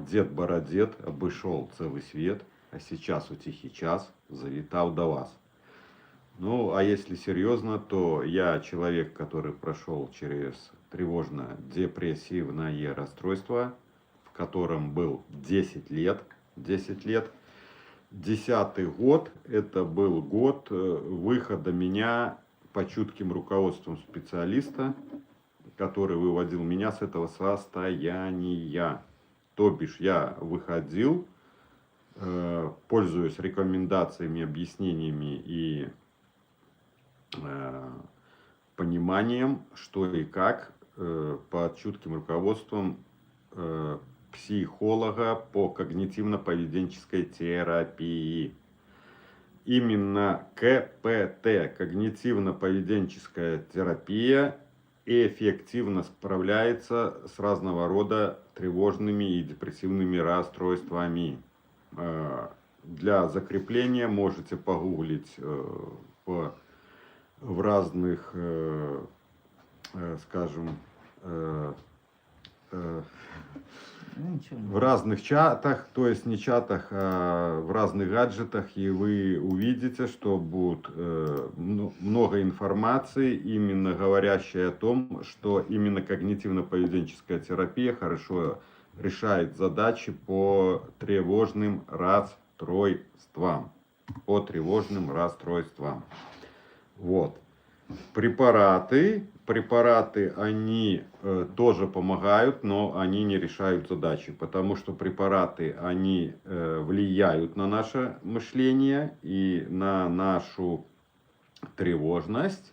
дед Бородед обошел целый свет, а сейчас у тихий час завитал до вас. Ну, а если серьезно, то я человек, который прошел через тревожно-депрессивное расстройство, в котором был 10 лет. 10 лет. 10-й год, это был год выхода меня по чутким руководством специалиста, который выводил меня с этого состояния. То бишь я выходил, пользуясь рекомендациями, объяснениями и пониманием, что и как, под чутким руководством психолога по когнитивно-поведенческой терапии. Именно КПТ, когнитивно-поведенческая терапия, эффективно справляется с разного рода тревожными и депрессивными расстройствами. Для закрепления можете погуглить в разных, скажем, в разных чатах, то есть не чатах, а в разных гаджетах, и вы увидите, что будет много информации, именно говорящей о том, что именно когнитивно-поведенческая терапия хорошо решает задачи по тревожным расстройствам. По тревожным расстройствам. Вот. Препараты, они тоже помогают, но они не решают задачи, потому что препараты, они влияют на наше мышление и на нашу тревожность,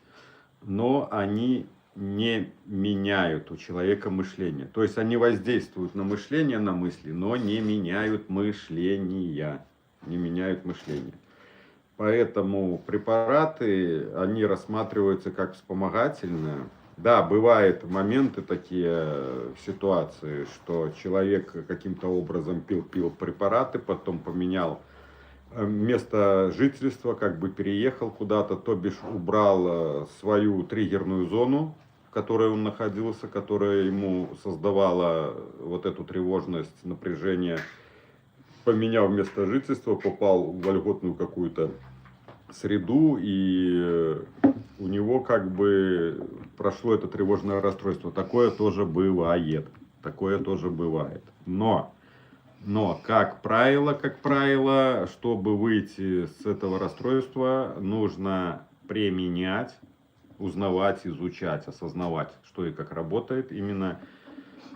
но они не меняют у человека мышление. То есть они воздействуют на мышление, на мысли, но не меняют мышления. Не меняют мышление. Поэтому препараты, они рассматриваются как вспомогательные. Да, бывают моменты такие, ситуации, что человек каким-то образом пил препараты, потом поменял место жительства, как бы переехал куда-то, то бишь убрал свою триггерную зону, в которой он находился, которая ему создавала вот эту тревожность, напряжение, поменял место жительства, попал в вольготную какую-то среду, и у него как бы прошло это тревожное расстройство. Такое тоже бывает. Такое тоже бывает. Но как правило, чтобы выйти с этого расстройства, нужно применять, узнавать, изучать, осознавать, что и как работает. Именно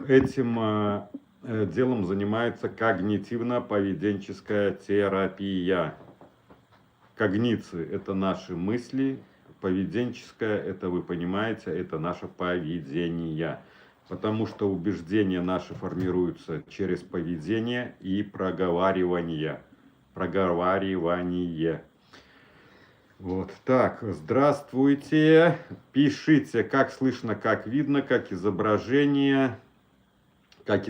этим делом занимается когнитивно-поведенческая терапия. Когниции – это наши мысли, поведенческая – это, вы понимаете, это наше поведение. Потому что убеждения наши формируются через поведение и проговаривание. Вот так, здравствуйте. Пишите, как слышно, как видно, как изображение, как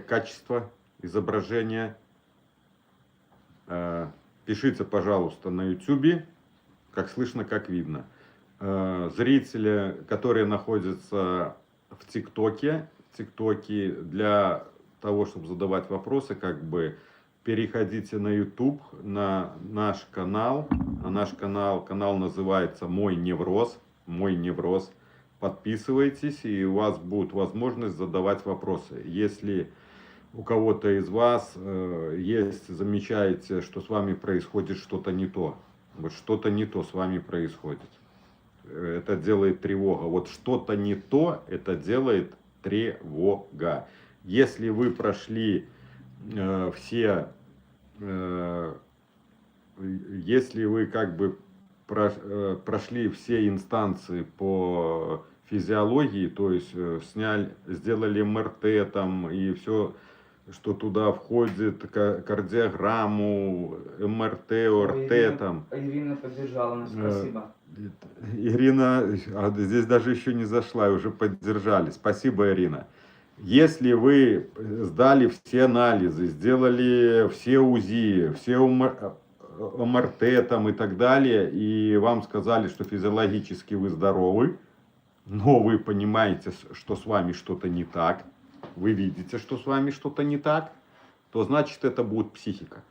качество изображения. Пишите, пожалуйста, на YouTube, как слышно, как видно. Зрители, которые находятся в ТикТоке, для того, чтобы задавать вопросы, как бы переходите на YouTube, на наш канал. Наш канал называется «Мой невроз». Подписывайтесь, и у вас будет возможность задавать вопросы. Если у кого-то из вас замечаете, что с вами происходит что-то не то. Вот что-то не то с вами происходит. Это делает тревога. Вот что-то не то, это делает тревога. Если вы прошли если вы как бы прошли все инстанции по физиологии, то есть сделали МРТ там и все, что туда входит, кардиограмму, МРТ, ОРТ там. Ирина поддержала нас, спасибо. Ирина, здесь даже еще не зашла, уже поддержали. Спасибо, Ирина. Если вы сдали все анализы, сделали все УЗИ, все МРТ там и так далее, и вам сказали, что физиологически вы здоровы, но вы понимаете, что с вами что-то не так, вы видите, что с вами что-то не так, то значит это будет психика.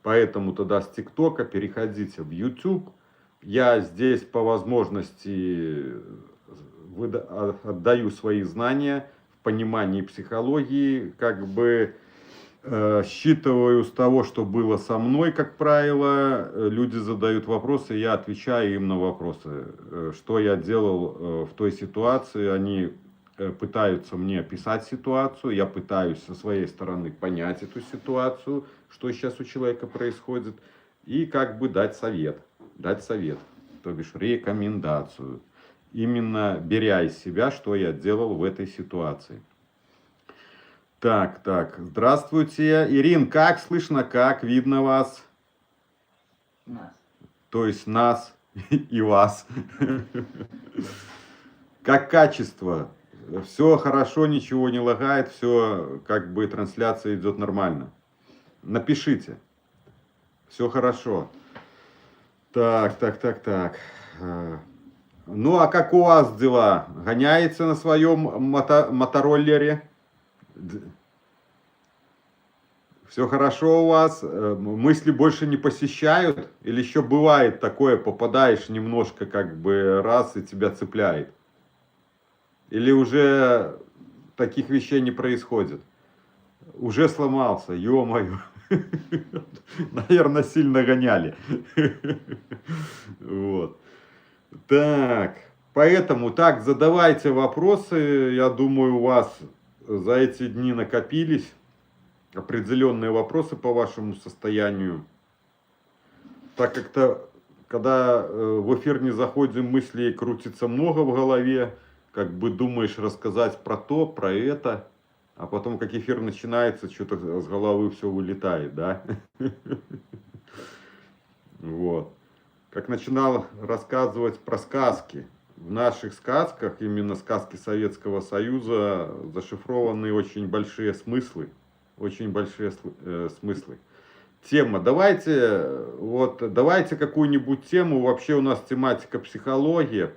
Поэтому тогда с ТикТока переходите в YouTube. Я здесь по возможности отдаю свои знания в понимании психологии, как бы считываю с того, что было со мной, как правило. Люди задают вопросы, я отвечаю им на вопросы. Что я делал в той ситуации, они пытаются мне описать ситуацию, я пытаюсь со своей стороны понять эту ситуацию, что сейчас у человека происходит, и как бы дать совет, то бишь рекомендацию, именно беря из себя, что я делал в этой ситуации. Так, здравствуйте, Ирин, как слышно, как видно вас? Нас. То есть нас и вас. Как качество? Все хорошо, ничего не лагает, все как бы трансляция идет нормально. Напишите. Все хорошо. Так. Ну а как у вас дела? Гоняется на своем мотороллере? Все хорошо у вас? Мысли больше не посещают? Или еще бывает такое, попадаешь немножко как бы раз и тебя цепляет? Или уже таких вещей не происходит? Уже сломался, ё-моё. Наверное, сильно гоняли. Вот. Так, поэтому так, задавайте вопросы. Я думаю, у вас за эти дни накопились определенные вопросы по вашему состоянию. Так как-то, когда в эфир не заходим, мыслей крутится много в голове. Как бы думаешь рассказать про то, про это, а потом, как эфир начинается, что-то с головы все вылетает, да? Вот. Как начинал рассказывать про сказки. В наших сказках, именно сказки Советского Союза, зашифрованы очень большие смыслы. Очень большие смыслы. Тема. Давайте какую-нибудь тему. Вообще у нас тематика психология.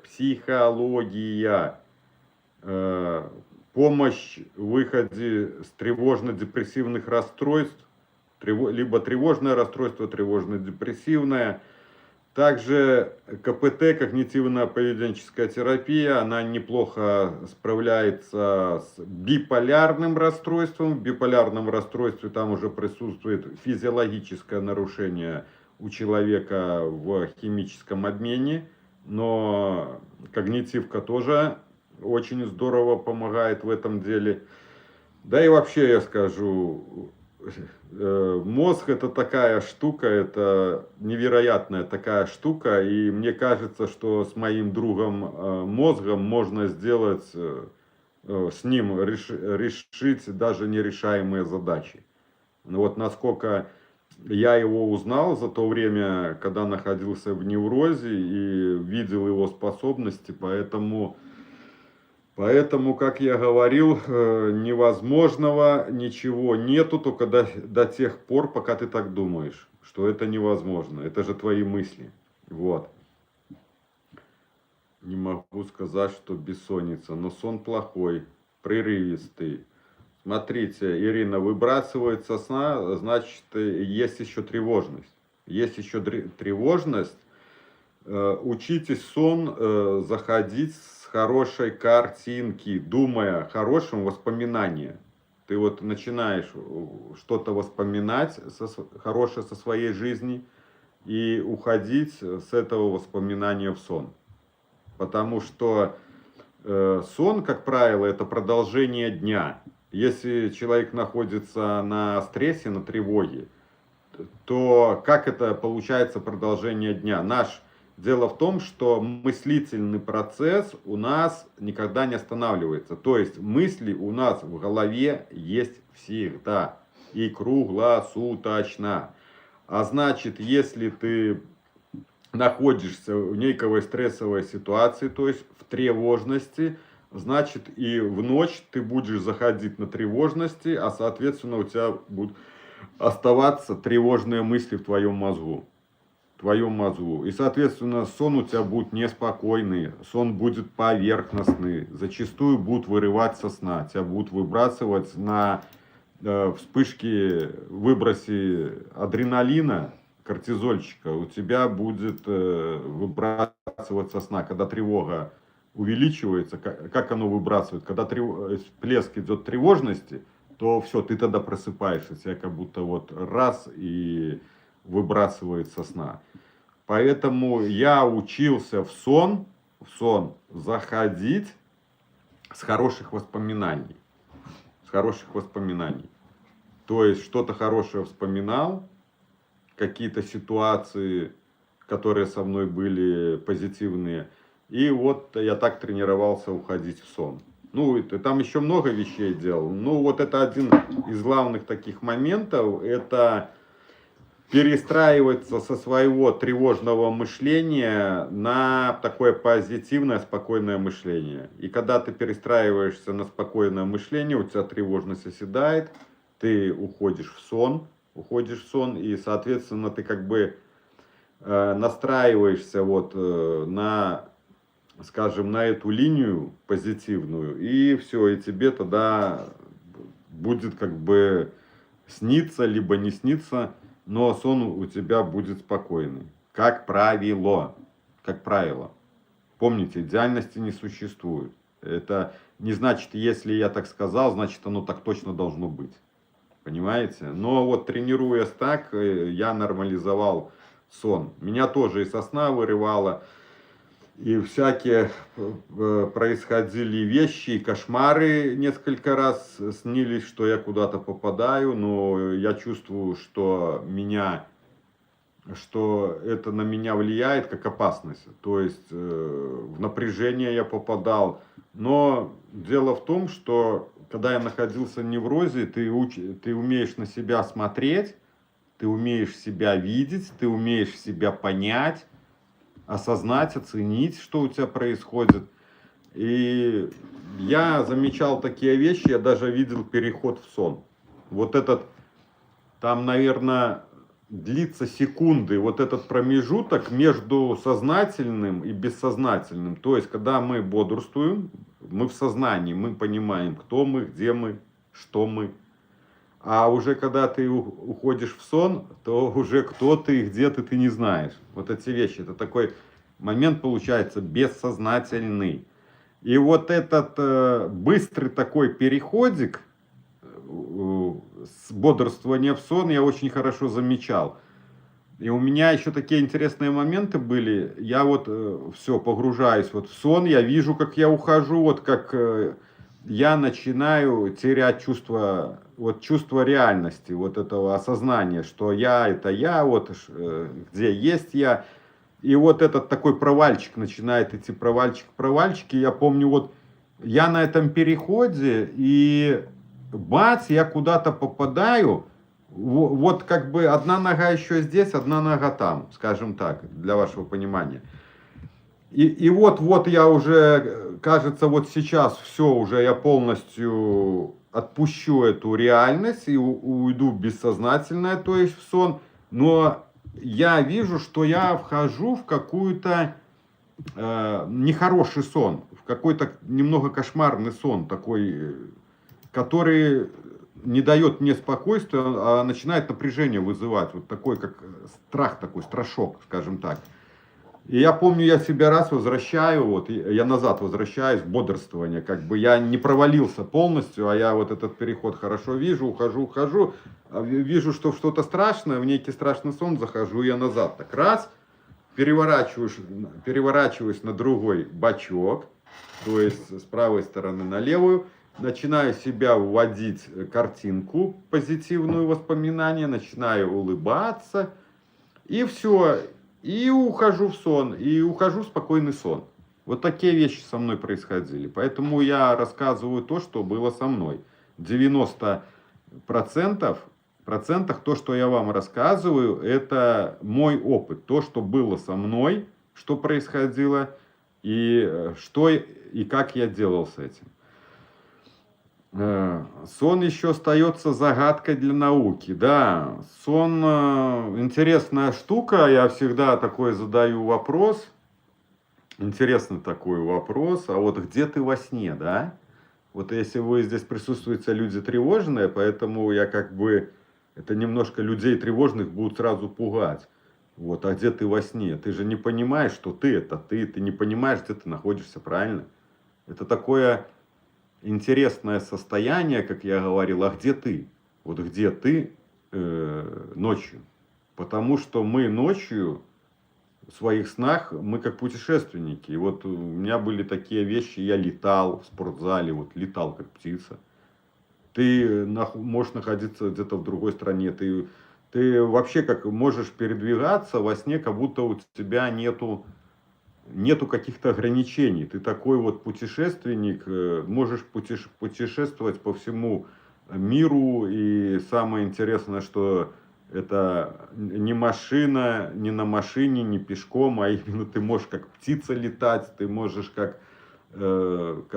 Помощь в выходе с тревожно-депрессивных расстройств, либо тревожное расстройство, тревожно-депрессивное. Также КПТ, когнитивно-поведенческая терапия, она неплохо справляется с биполярным расстройством. В биполярном расстройстве там уже присутствует физиологическое нарушение у человека в химическом обмене, но когнитивка тоже очень здорово помогает в этом деле. Да и вообще я скажу, мозг это такая штука, это невероятная такая штука, и мне кажется, что с моим другом мозгом можно сделать, с ним решить даже нерешаемые задачи. Вот насколько я его узнал за то время, когда находился в неврозе и видел его способности, Поэтому, как я говорил, невозможного ничего нету, только до тех пор, пока ты так думаешь, что это невозможно. Это же твои мысли. Вот. Не могу сказать, что бессонница, но сон плохой, прерывистый. Смотрите, Ирина, выбрасывает со сна, значит, есть еще тревожность. Есть еще тревожность. Учитесь сон заходить с хорошей картинки, думая о хорошем воспоминании. Ты вот начинаешь что-то воспоминать хорошее со своей жизни и уходить с этого воспоминания в сон. Потому что сон, как правило, это продолжение дня. Если человек находится на стрессе, на тревоге, то как это получается продолжение дня? Дело в том, что мыслительный процесс у нас никогда не останавливается. То есть мысли у нас в голове есть всегда и круглосуточно. А значит, если ты находишься в некой стрессовой ситуации, то есть в тревожности, значит и в ночь ты будешь заходить на тревожности, а соответственно у тебя будут оставаться тревожные мысли в твоем мозгу. твоем мозгу. И, соответственно, сон у тебя будет неспокойный, сон будет поверхностный, зачастую будут вырывать со сна, тебя будут выбрасывать на вспышки, выбросе адреналина, кортизольчика, у тебя будет выбрасывать со сна, когда тревога увеличивается, как оно выбрасывает, когда всплеск идет тревожности, то все, ты тогда просыпаешься, тебя как будто вот раз и выбрасывает со сна. Поэтому я учился в сон заходить с хороших воспоминаний. С хороших воспоминаний. То есть что-то хорошее вспоминал, какие-то ситуации, которые со мной были позитивные. И вот я так тренировался уходить в сон. Ну, там еще много вещей делал. Ну, вот это один из главных таких моментов. Это перестраиваться со своего тревожного мышления на такое позитивное, спокойное мышление. И когда ты перестраиваешься на спокойное мышление, у тебя тревожность оседает, ты уходишь в сон, и, соответственно, ты как бы настраиваешься вот на, скажем, на эту линию позитивную, и все, и тебе тогда будет как бы сниться, либо не сниться, но сон у тебя будет спокойный. Как правило. Как правило. Помните, идеальности не существует. Это не значит, если я так сказал, значит оно так точно должно быть. Понимаете? Но вот тренируясь так, я нормализовал сон. Меня тоже и со сна вырывало, и всякие происходили вещи, и кошмары несколько раз снились, что я куда-то попадаю, но я чувствую, что это на меня влияет как опасность. То есть в напряжение я попадал. Но дело в том, что когда я находился в неврозе, ты умеешь на себя смотреть, ты умеешь себя видеть, ты умеешь себя понять, осознать, оценить, что у тебя происходит. И я замечал такие вещи, я даже видел переход в сон. Вот этот, там, наверное, длится секунды, вот этот промежуток между сознательным и бессознательным. То есть, когда мы бодрствуем, мы в сознании, мы понимаем, кто мы, где мы, что мы. А уже когда ты уходишь в сон, то уже кто ты и где ты не знаешь. Вот эти вещи. Это такой момент получается бессознательный. И вот этот быстрый такой переходик с бодрствования в сон я очень хорошо замечал. И у меня еще такие интересные моменты были. Я вот все погружаюсь вот в сон, я вижу, как я ухожу, вот как я начинаю терять чувство реальности, вот этого осознания, что я это я, вот где есть я. И вот этот такой провальчик начинает идти, провальчик. И я помню, вот я на этом переходе, и бац, я куда-то попадаю. Вот как бы одна нога еще здесь, одна нога там, скажем так, для вашего понимания. И вот я уже, кажется, вот сейчас все, уже я полностью отпущу эту реальность и уйду в бессознательное, то есть в сон. Но я вижу, что я вхожу в какую-то нехороший сон, в какой-то немного кошмарный сон, такой, который не дает мне спокойствия, а начинает напряжение вызывать, вот такой, как страх такой, страшок, скажем так. И я помню, я себя раз возвращаю, вот, я назад возвращаюсь в бодрствование, как бы я не провалился полностью, а я вот этот переход хорошо вижу, ухожу, вижу, что что-то страшное, в некий страшный сон, захожу я назад, так раз, переворачиваюсь на другой бочок, то есть с правой стороны на левую, начинаю себя вводить картинку, позитивную воспоминание, начинаю улыбаться, и все. И ухожу в сон, и ухожу в спокойный сон. Вот такие вещи со мной происходили. Поэтому я рассказываю то, что было со мной. 90% то, что я вам рассказываю, это мой опыт. То, что было со мной, что происходило, и что и как я делал с этим. Сон еще остается загадкой для науки. Да, сон интересная штука. Я всегда такой задаю вопрос. Интересный такой вопрос. А вот где ты во сне, да? Вот если вы здесь присутствуете люди тревожные, поэтому я как бы... Это немножко людей тревожных будут сразу пугать. Вот, а где ты во сне? Ты же не понимаешь, что ты это ты. Ты не понимаешь, где ты находишься, правильно? Это такое интересное состояние, как я говорил, а где ты? Вот где ты ночью? Потому что мы ночью в своих снах, мы как путешественники. И вот у меня были такие вещи, я летал в спортзале, вот летал как птица. Ты можешь находиться где-то в другой стране, ты вообще как можешь передвигаться во сне, как будто у тебя нету каких-то ограничений. Ты такой вот путешественник, можешь путешествовать по всему миру. И самое интересное, что это не машина, не на машине, не пешком, а именно ты можешь как птица летать, ты можешь как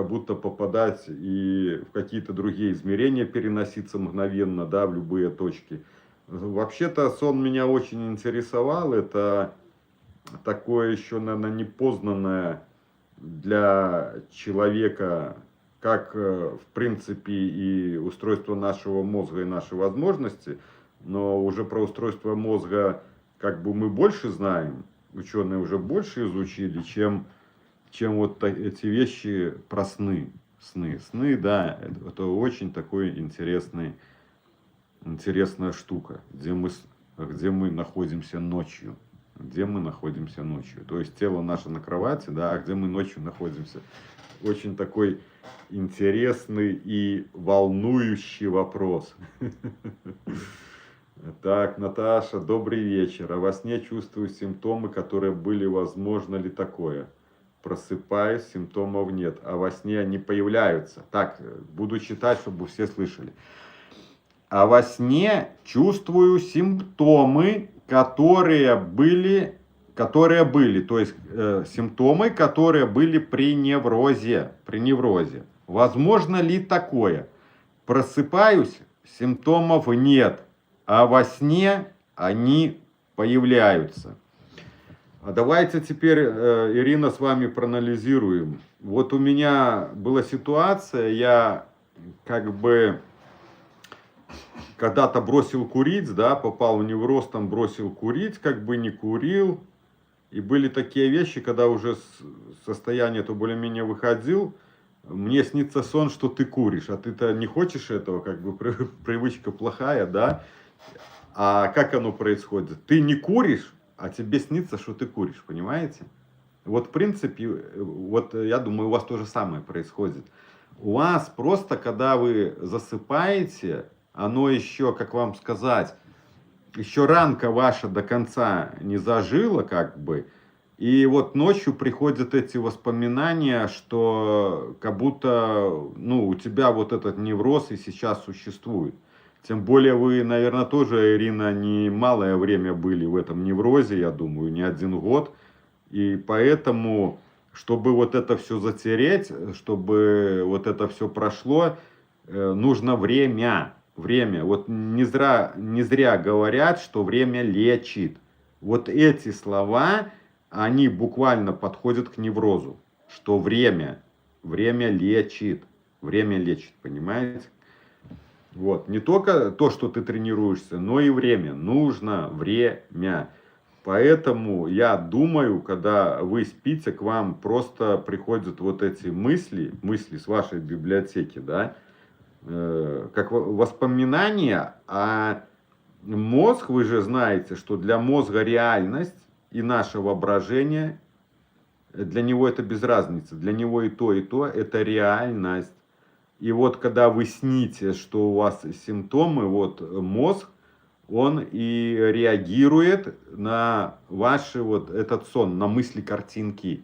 будто попадать и в какие-то другие измерения, переноситься мгновенно, да, в любые точки. Вообще-то сон меня очень интересовал. Это такое еще, наверное, непознанное для человека, как, в принципе, и устройство нашего мозга и наши возможности. Но уже про устройство мозга как бы мы больше знаем, ученые уже больше изучили, чем вот эти вещи про сны. Сны, да, это очень такой интересная штука, где мы находимся ночью. Где мы находимся ночью. То есть тело наше на кровати, да, а где мы ночью находимся. Очень такой интересный и волнующий вопрос. Так, Наташа, добрый вечер. А во сне чувствую симптомы, которые были, возможно ли такое? Просыпаюсь, симптомов нет, а во сне они появляются. Так, буду читать, чтобы все слышали. А во сне чувствую симптомы, которые были, то есть симптомы, которые были при неврозе. Возможно ли такое? Просыпаюсь, симптомов нет, а во сне они появляются. А давайте теперь, Ирина, с вами проанализируем. Вот у меня была ситуация, я как бы когда-то бросил курить, да, попал в невроз, там бросил курить, как бы не курил. И были такие вещи, когда уже состояние то более-менее выходил, мне снится сон, что ты куришь, а ты-то не хочешь этого, как бы привычка плохая, да. А как оно происходит? Ты не куришь, а тебе снится, что ты куришь, понимаете? Вот в принципе, вот я думаю, у вас то же самое происходит. У вас просто, когда вы засыпаете, оно еще, как вам сказать, еще ранка ваша до конца не зажила, как бы. И вот ночью приходят эти воспоминания, что как будто, ну, у тебя вот этот невроз и сейчас существует. Тем более вы, наверное, тоже, Ирина, не малое время были в этом неврозе, я думаю, не 1 год. И поэтому, чтобы вот это все затереть, чтобы вот это все прошло, нужно время. Вот не зря говорят, что время лечит. Вот эти слова, они буквально подходят к неврозу. Что время лечит. Время лечит, понимаете? Вот. Не только то, что ты тренируешься, но и время. Нужно время. Поэтому я думаю, когда вы спите, к вам просто приходят вот эти мысли с вашей библиотеки, да, как воспоминания, а мозг, вы же знаете, что для мозга реальность и наше воображение, для него это без разницы, для него и то это реальность. И вот когда вы сните, что у вас симптомы, вот мозг, он и реагирует на ваш вот этот сон, на мысли, картинки.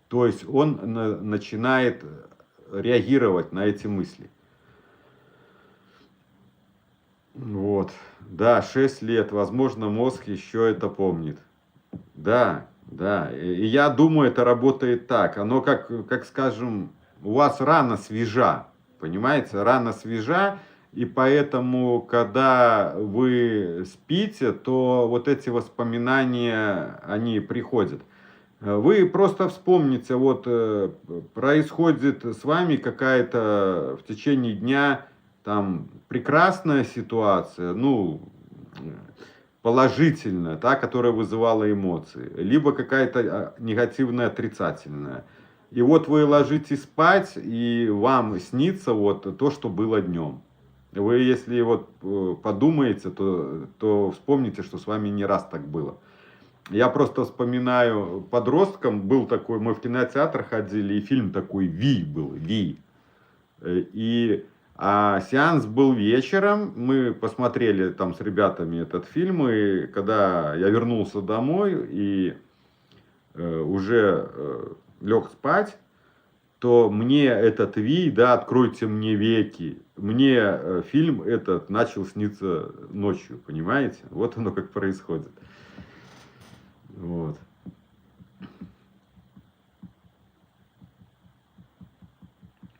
То есть он начинает реагировать на эти мысли. Вот. Да, 6 лет. Возможно, мозг еще это помнит. Да. И я думаю, это работает так. Оно как скажем, у вас рана свежа. Понимаете, рана свежа, и поэтому, когда вы спите, то вот эти воспоминания, они приходят. Вы просто вспомните, вот происходит с вами какая-то в течение дня там прекрасная ситуация, ну, положительная, та, которая вызывала эмоции, либо какая-то негативная, отрицательная. И вот вы ложитесь спать, и вам снится вот то, что было днем. Вы, если вот подумаете, то вспомните, что с вами не раз так было. Я просто вспоминаю, подростком был такой, мы в кинотеатр ходили, и фильм такой «Ви» был, «Ви». А сеанс был вечером, мы посмотрели там с ребятами этот фильм, и когда я вернулся домой и уже лег спать, то мне этот «Ви», да, «Откройте мне веки», мне фильм этот начал сниться ночью, понимаете? Вот оно как происходит. Вот.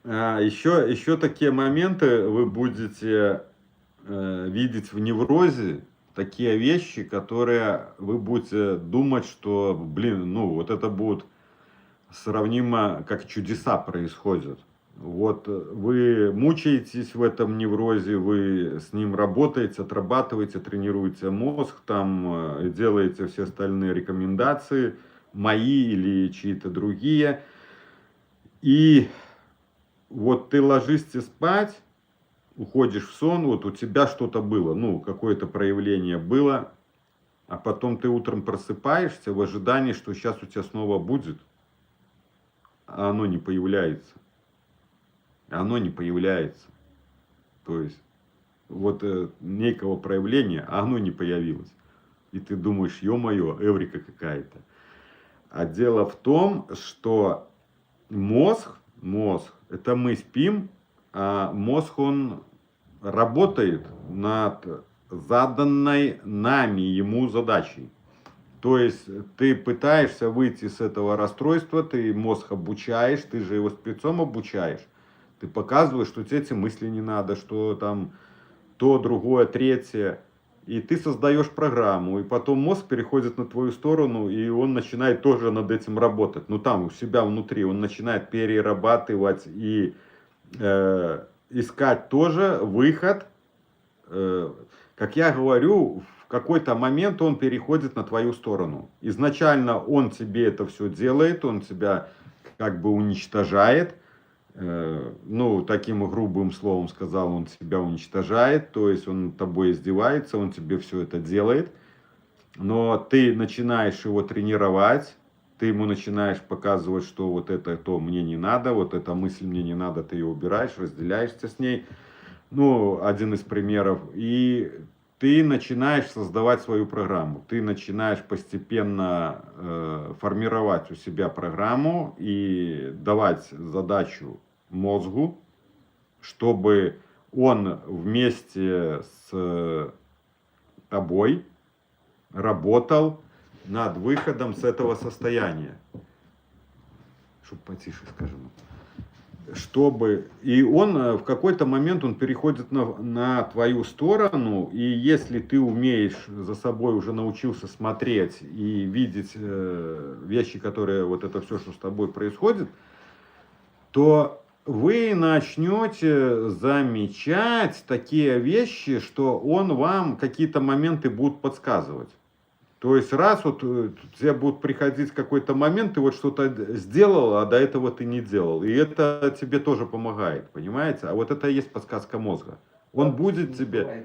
Еще такие моменты вы будете видеть в неврозе, такие вещи, которые вы будете думать, что, блин, ну вот это будет сравнимо, как чудеса происходят. Вот вы мучаетесь в этом неврозе, вы с ним работаете, отрабатываете, тренируете мозг, там делаете все остальные рекомендации, мои или чьи-то другие. И вот ты ложишься спать, уходишь в сон, вот у тебя что-то было, ну, какое-то проявление было, а потом ты утром просыпаешься в ожидании, что сейчас у тебя снова будет, а оно не появляется. Оно не появляется. То есть, вот некого проявления, а оно не появилось. И ты думаешь, ё-моё, эврика какая-то. А дело в том, что мозг, это мы спим, а мозг, он работает над заданной нами ему задачей. То есть ты пытаешься выйти с этого расстройства, ты мозг обучаешь, ты же его спецом обучаешь. Ты показываешь, что тебе эти мысли не надо, что там то, другое, третье. И ты создаешь программу, и потом мозг переходит на твою сторону, и он начинает тоже над этим работать. Ну там, у себя внутри, он начинает перерабатывать и искать тоже выход. Как я говорю, в какой-то момент он переходит на твою сторону. Изначально он тебе это все делает, он тебя как бы уничтожает. Ну, таким грубым словом сказал, он тебя уничтожает, то есть он тобой издевается, он тебе все это делает, но ты начинаешь его тренировать, ты ему начинаешь показывать, что вот это то мне не надо, вот эта мысль мне не надо, ты ее убираешь, разделяешься с ней, ну, один из примеров, и ты начинаешь создавать свою программу, ты начинаешь постепенно формировать у себя программу и давать задачу мозгу, чтобы он вместе с тобой работал над выходом с этого состояния. Чтобы потише, скажем. И он в какой-то момент он переходит на твою сторону, и если ты умеешь за собой уже научился смотреть и видеть вещи, которые вот это все, что с тобой происходит, то вы начнете замечать такие вещи, что он вам какие-то моменты будет подсказывать. То есть раз вот тебе будет приходить какой-то момент, ты вот что-то сделал, а до этого ты не делал. И это тебе тоже помогает, понимаете? А вот это и есть подсказка мозга. Он будет тебе,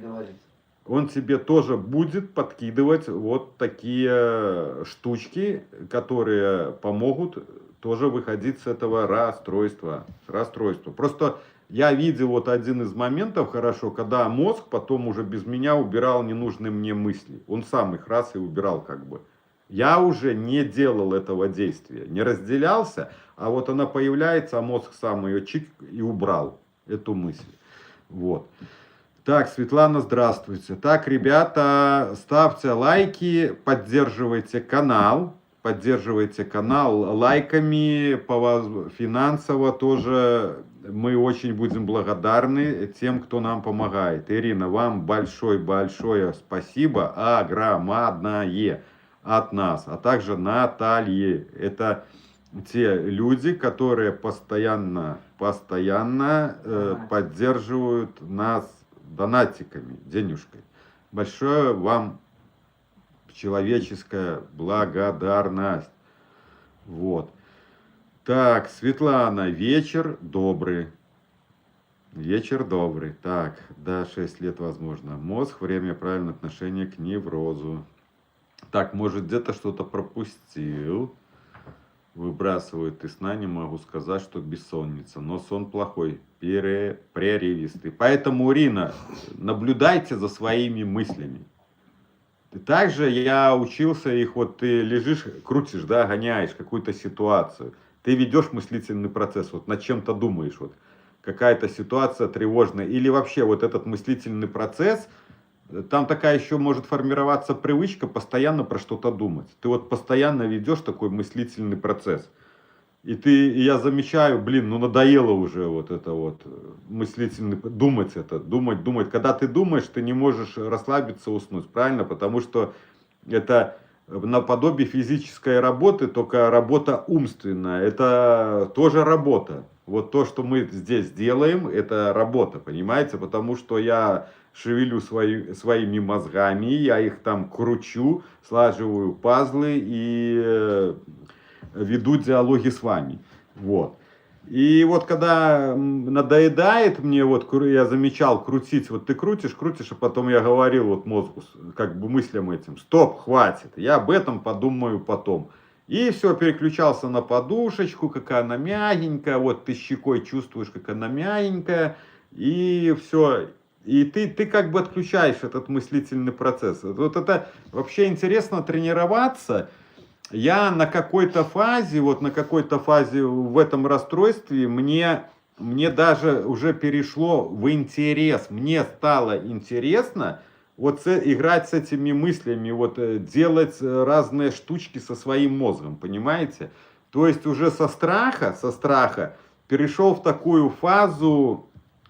он тебе тоже будет подкидывать вот такие штучки, которые помогут тоже выходить с этого расстройства. Просто я видел вот один из моментов хорошо, когда мозг потом уже без меня убирал ненужные мне мысли. Он сам их раз и убирал как бы. Я уже не делал этого действия, не разделялся, а вот она появляется, а мозг сам ее чик и убрал эту мысль. Вот. Так, Светлана, здравствуйте. Так, ребята, ставьте лайки, поддерживайте канал лайками, финансово тоже мы очень будем благодарны тем, кто нам помогает. Ирина, вам большое спасибо, огромное от нас, а также Наталье. Это те люди, которые постоянно поддерживают нас донатиками, денежкой. Большое вам человеческая благодарность. Вот. Так, Светлана, вечер добрый. Вечер добрый. Так, да, 6 лет возможно. Мозг, время, правильное отношение к неврозу. Так, может, где-то что-то пропустил. Выбрасывает из сна, не могу сказать, что бессонница. Но сон плохой, прерывистый. Поэтому, Ирина, наблюдайте за своими мыслями. И также я учился их, вот ты лежишь, крутишь, да, гоняешь какую-то ситуацию. Ты ведешь мыслительный процесс, вот над чем-то думаешь, вот какая-то ситуация тревожная. Или вообще вот этот мыслительный процесс, там такая еще может формироваться привычка постоянно про что-то думать. Ты вот постоянно ведешь такой мыслительный процесс. И я замечаю, блин, ну надоело уже вот это вот мыслительный, думать это, думать. Когда ты думаешь, ты не можешь расслабиться, уснуть, правильно? Потому что это наподобие физической работы, только работа умственная. Это тоже работа. Вот то, что мы здесь делаем, это работа, понимаете? Потому что я шевелю своими мозгами, я их там кручу, слаживаю пазлы и веду диалоги с вами. Вот. И вот когда надоедает мне, вот я замечал крутить, вот ты крутишь, а потом я говорил вот мозгу, как бы мыслям этим, стоп, хватит, я об этом подумаю потом. И все, переключался на подушечку, какая она мягенькая, вот ты щекой чувствуешь, как она мягенькая, и все. И ты как бы отключаешь этот мыслительный процесс. Вот это вообще интересно тренироваться. Я на какой-то фазе в этом расстройстве мне даже уже перешло в интерес. Мне стало интересно вот играть с этими мыслями, вот делать разные штучки со своим мозгом, понимаете? То есть уже со страха перешел в такую фазу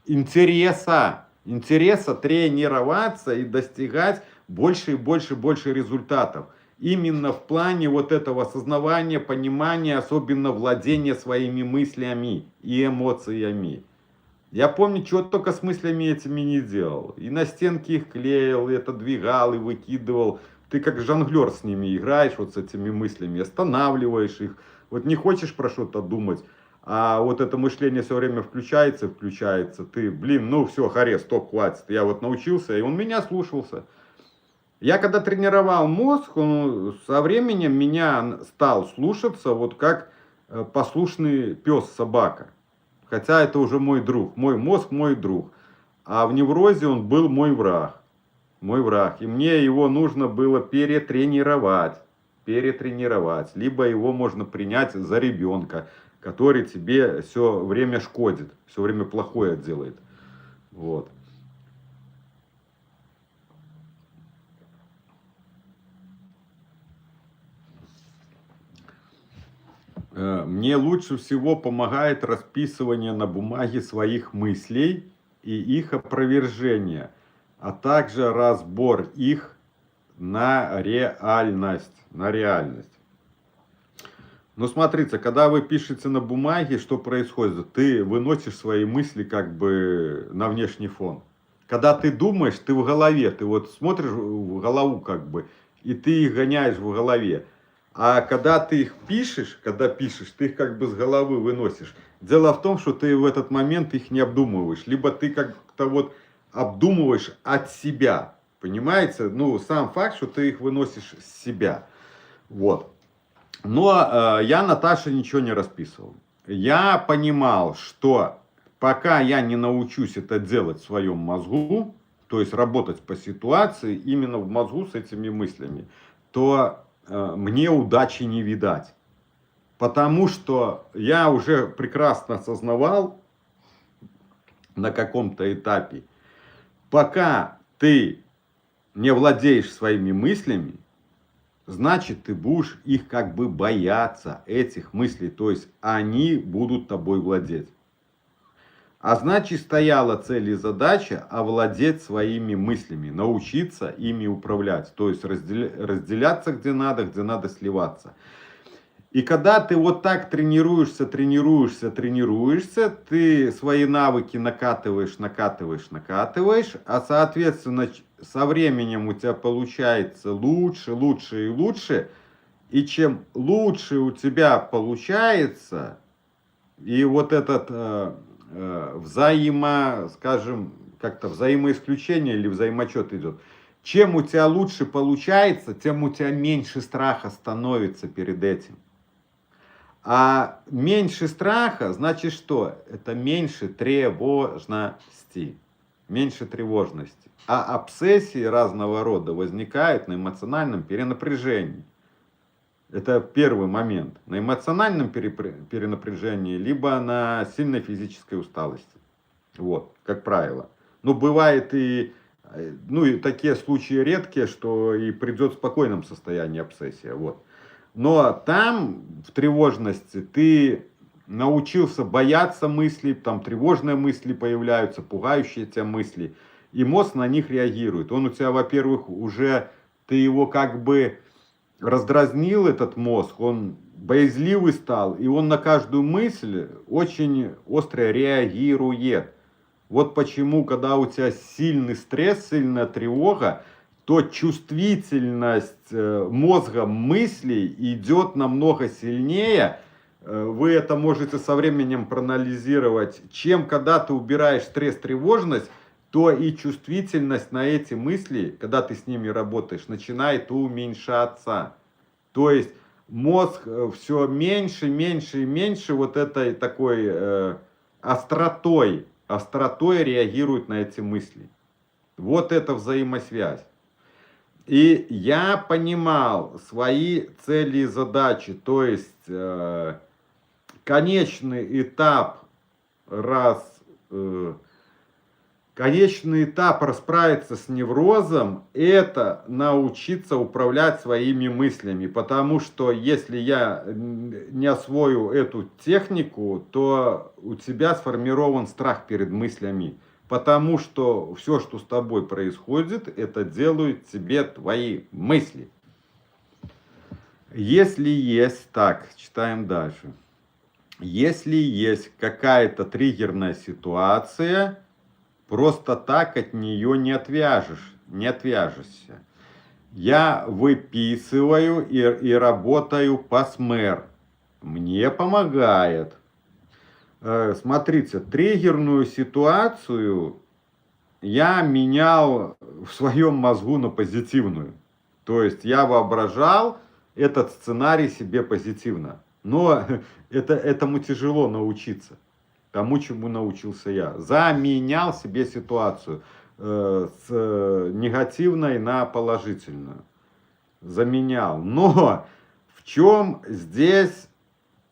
интереса тренироваться и достигать больше и больше результатов. Именно в плане вот этого осознавания, понимания, особенно владения своими мыслями и эмоциями. Я помню, чего только с мыслями этими не делал. И на стенки их клеил, и это двигал, и выкидывал. Ты как жонглер с ними играешь, вот с этими мыслями, останавливаешь их. Вот не хочешь про что-то думать, а вот это мышление все время включается. Ты, блин, ну все, харе, стоп, хватит. Я вот научился, и он меня слушался. Я когда тренировал мозг, он со временем меня стал слушаться, вот как послушный пес, собака. Хотя это уже мой друг, мой мозг мой друг. А в неврозе он был мой враг. И мне его нужно было перетренировать. Либо его можно принять за ребенка, который тебе все время шкодит, все время плохое делает. Вот. Мне лучше всего помогает расписывание на бумаге своих мыслей и их опровержение, а также разбор их на реальность. Ну, смотрите, когда вы пишете на бумаге, что происходит? Ты выносишь свои мысли как бы на внешний фон. Когда ты думаешь, ты в голове, ты вот смотришь в голову как бы, и ты их гоняешь в голове. А когда ты их пишешь, ты их как бы с головы выносишь. Дело в том, что ты в этот момент их не обдумываешь. Либо ты как-то вот обдумываешь от себя. Понимаете? Ну, сам факт, что ты их выносишь с себя. Вот. Но я Наташе ничего не расписывал. Я понимал, что пока я не научусь это делать в своем мозгу, то есть работать по ситуации именно в мозгу с этими мыслями, то мне удачи не видать. Потому что я уже прекрасно осознавал на каком-то этапе, пока ты не владеешь своими мыслями, значит ты будешь их как бы бояться, этих мыслей. То есть они будут тобой владеть. А значит, стояла цель и задача овладеть своими мыслями, научиться ими управлять. То есть разделяться где надо сливаться. И когда ты вот так тренируешься, ты свои навыки накатываешь, а соответственно со временем у тебя получается лучше и лучше. И чем лучше у тебя получается, и вот этот скажем, как-то взаимоисключение или взаимочет идет. Чем у тебя лучше получается, тем у тебя меньше страха становится перед этим. А меньше страха, значит что? Это меньше тревожности. Меньше тревожности. А обсессии разного рода возникают на эмоциональном перенапряжении. Это первый момент. На эмоциональном перенапряжении, либо на сильной физической усталости. Вот, как правило. Но бывает и такие случаи редкие, что и придет в спокойном состоянии обсессия. Вот. Но там, в тревожности, ты научился бояться мыслей, там тревожные мысли появляются, пугающие тебя мысли, и мозг на них реагирует. Он у тебя, во-первых, уже, ты его как бы раздразнил, этот мозг, он боязливый стал, и он на каждую мысль очень остро реагирует. Вот почему, когда у тебя сильный стресс, сильная тревога, то чувствительность мозга мыслей идет намного сильнее. Вы это можете со временем проанализировать. Чем когда ты убираешь стресс, тревожность, то и чувствительность на эти мысли, когда ты с ними работаешь, начинает уменьшаться. То есть мозг все меньше и меньше вот этой такой остротой реагирует на эти мысли. Вот это взаимосвязь. И я понимал свои цели и задачи, то есть конечный этап расправиться с неврозом — это научиться управлять своими мыслями. Потому что если я не освою эту технику, то у тебя сформирован страх перед мыслями. Потому что все, что с тобой происходит, это делают тебе твои мысли. Если есть, так, читаем дальше. Если есть какая-то триггерная ситуация, просто так от нее не отвяжешься. Я выписываю и работаю по СМЭР. Мне помогает. Смотрите, триггерную ситуацию я менял в своем мозгу на позитивную. То есть я воображал этот сценарий себе позитивно. Но этому тяжело научиться. Тому, чему научился я. Заменял себе ситуацию с негативной на положительную. Заменял. Но в чем здесь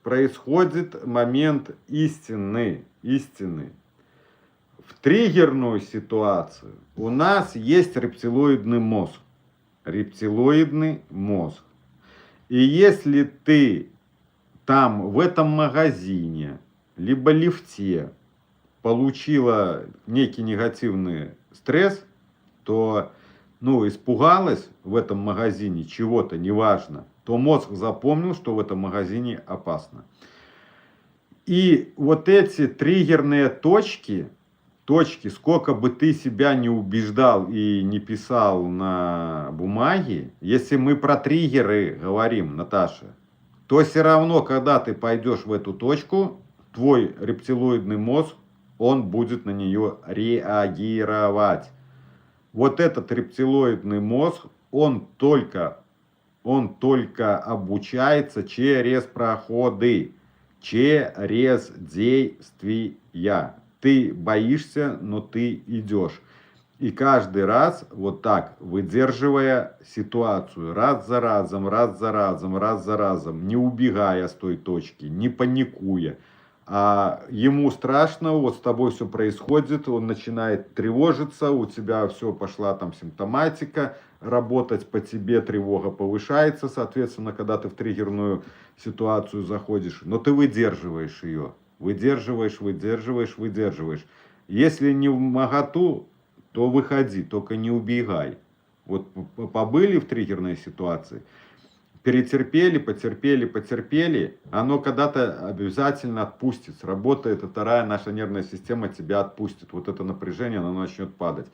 происходит момент истины? В триггерную ситуацию у нас есть рептилоидный мозг. И если ты там, в этом магазине, либо лифте получила некий негативный стресс, то испугалась в этом магазине чего-то, неважно, то мозг запомнил, что в этом магазине опасно. И вот эти триггерные точки, сколько бы ты себя не убеждал и не писал на бумаге, если мы про триггеры говорим, Наташа, то все равно, когда ты пойдешь в эту точку, твой рептилоидный мозг, он будет на нее реагировать. Вот этот рептилоидный мозг, он только обучается через проходы, через действия. Ты боишься, но ты идешь. И каждый раз вот так, выдерживая ситуацию, раз за разом, не убегая с той точки, не паникуя. А ему страшно, вот с тобой все происходит, он начинает тревожиться, у тебя все, пошла там симптоматика, работать по тебе, тревога повышается, соответственно, когда ты в триггерную ситуацию заходишь, но ты выдерживаешь ее. Выдерживаешь, выдерживаешь, выдерживаешь. Если не в моготу, то выходи, только не убегай. Вот побыли в триггерной ситуации, перетерпели, потерпели, потерпели, оно когда-то обязательно отпустит. Сработает, и вторая наша нервная система тебя отпустит. Вот это напряжение, оно начнет падать.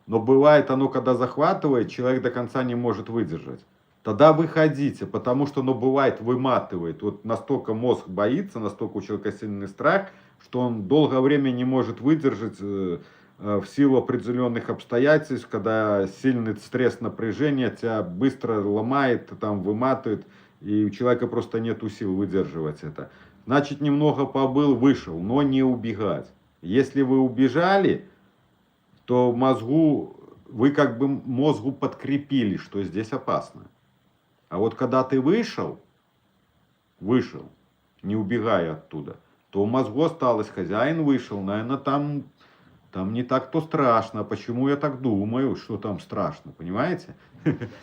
Но бывает оно, когда захватывает, человек до конца не может выдержать. Тогда выходите, потому что оно бывает выматывает. Вот настолько мозг боится, настолько у человека сильный страх, что он долгое время не может выдержать в силу определенных обстоятельств, когда сильный стресс, напряжение тебя быстро ломает, там выматывает, и у человека просто нет сил выдерживать это. Значит, немного побыл, вышел, но не убегать. Если вы убежали, то мозгу, вы как бы мозгу подкрепили, что здесь опасно. А вот когда ты вышел, не убегая оттуда, то у мозгу осталось, хозяин вышел, наверное, там не так-то страшно. Почему я так думаю, что там страшно, понимаете?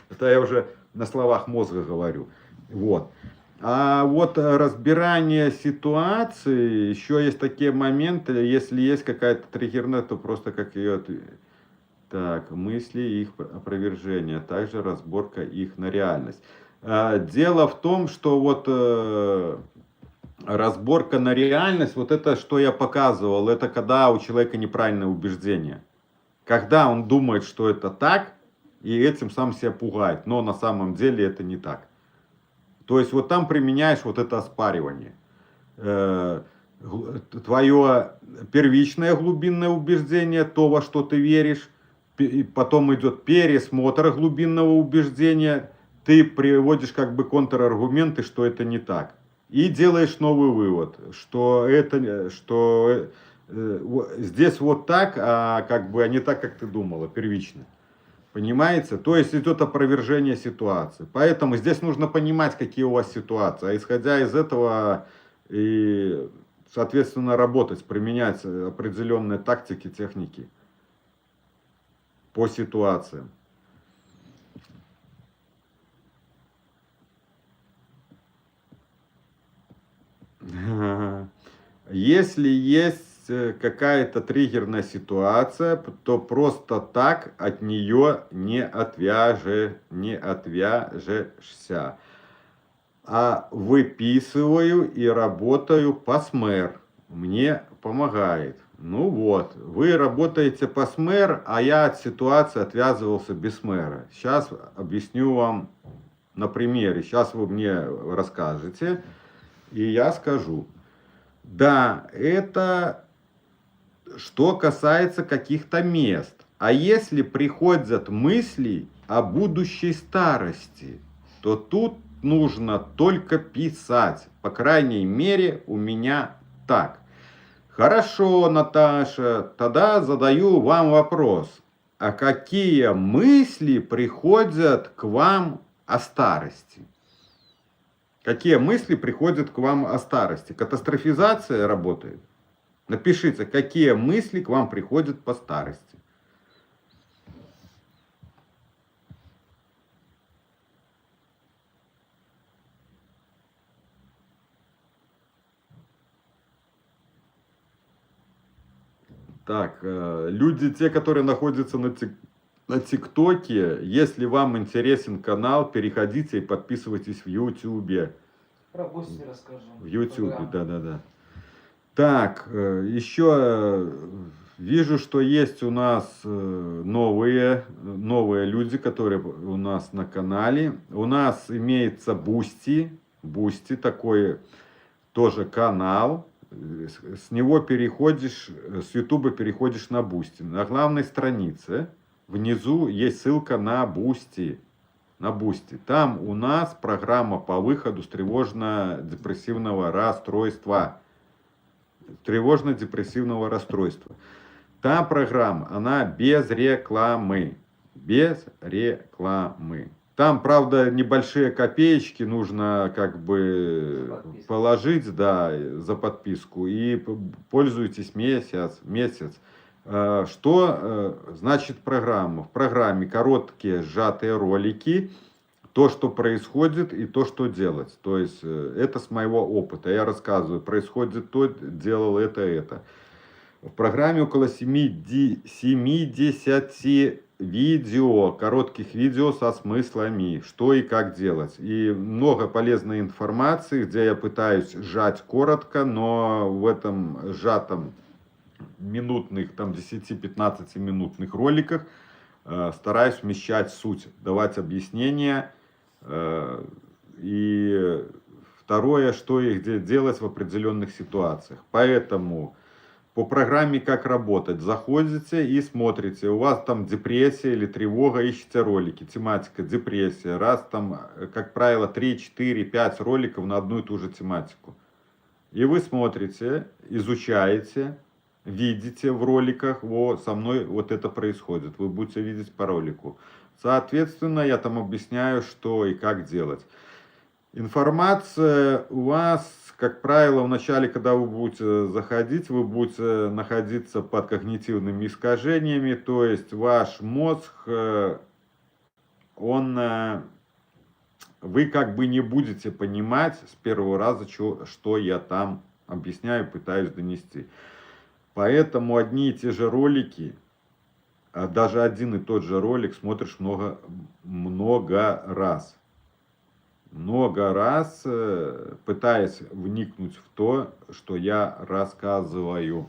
Это я уже на словах мозга говорю. Вот. А вот разбирание ситуации, еще есть такие моменты, если есть какая-то триггерная, то просто как ее... Так, мысли и их опровержение, также разборка их на реальность. Дело в том, что вот разборка на реальность, вот это, что я показывал, это когда у человека неправильное убеждение. Когда он думает, что это так, и этим сам себя пугает, но на самом деле это не так. То есть вот там применяешь вот это оспаривание. Твое первичное глубинное убеждение, то, во что ты веришь, потом идет пересмотр глубинного убеждения, ты приводишь как бы контраргументы, что это не так. И делаешь новый вывод, что здесь вот так, а как бы не так, как ты думала, первично. Понимаете? То есть идет опровержение ситуации. Поэтому здесь нужно понимать, какие у вас ситуации. А исходя из этого и, соответственно, работать, применять определенные тактики, техники по ситуациям. Если есть какая-то триггерная ситуация, то просто так от нее не отвяжешься. А выписываю и работаю по СМЭР. Мне помогает. Ну вот, вы работаете по СМЭР, а я от ситуации отвязывался без СМЭРа. Сейчас объясню вам на примере. Сейчас вы мне расскажете, и я скажу. Да, это что касается каких-то мест. А если приходят мысли о будущей старости, то тут нужно только писать. По крайней мере, у меня так. Хорошо, Наташа, тогда задаю вам вопрос. А какие мысли приходят к вам о старости? Какие мысли приходят к вам о старости? Катастрофизация работает? Напишите, какие мысли к вам приходят по старости. Так, люди, те, которые находятся на ТикТоке, если вам интересен канал, переходите и подписывайтесь в Ютубе. Про гости расскажем. В Ютубе, да. Так, еще вижу, что есть у нас новые люди, которые у нас на канале. У нас имеется Boosty такой тоже канал. С него переходишь, с Ютуба переходишь на Boosty. На главной странице внизу есть ссылка на Boosty. Там у нас программа по выходу с тревожно-депрессивного расстройства. Та программа, она без рекламы. Там, правда, небольшие копеечки нужно как бы положить, да, за подписку. И пользуйтесь месяц. Что значит программа? В программе короткие сжатые ролики, то, что происходит, и то, что делать. То есть это с моего опыта. Я рассказываю, происходит то, делал это. В программе около 70 видео, коротких видео со смыслами, что и как делать. И много полезной информации, где я пытаюсь сжать коротко, но в этом сжатом минутных, там 10-15 минутных роликах стараюсь вмещать суть, давать объяснения. И второе, что и где делать в определенных ситуациях. Поэтому по программе «Как работать» заходите и смотрите. У вас там депрессия или тревога, ищите ролики. Тематика депрессия. Раз там, как правило, 3, 4, 5 роликов на одну и ту же тематику. И вы смотрите, изучаете, видите в роликах, вот со мной вот это происходит. Вы будете видеть по ролику. Соответственно, я там объясняю, что и как делать. Информация у вас, как правило, в начале, когда вы будете заходить, вы будете находиться под когнитивными искажениями, то есть ваш мозг, вы как бы не будете понимать с первого раза, что я там объясняю, пытаюсь донести. Поэтому одни и те же ролики, даже один и тот же ролик смотришь много раз. Много раз пытаясь вникнуть в то, что я рассказываю.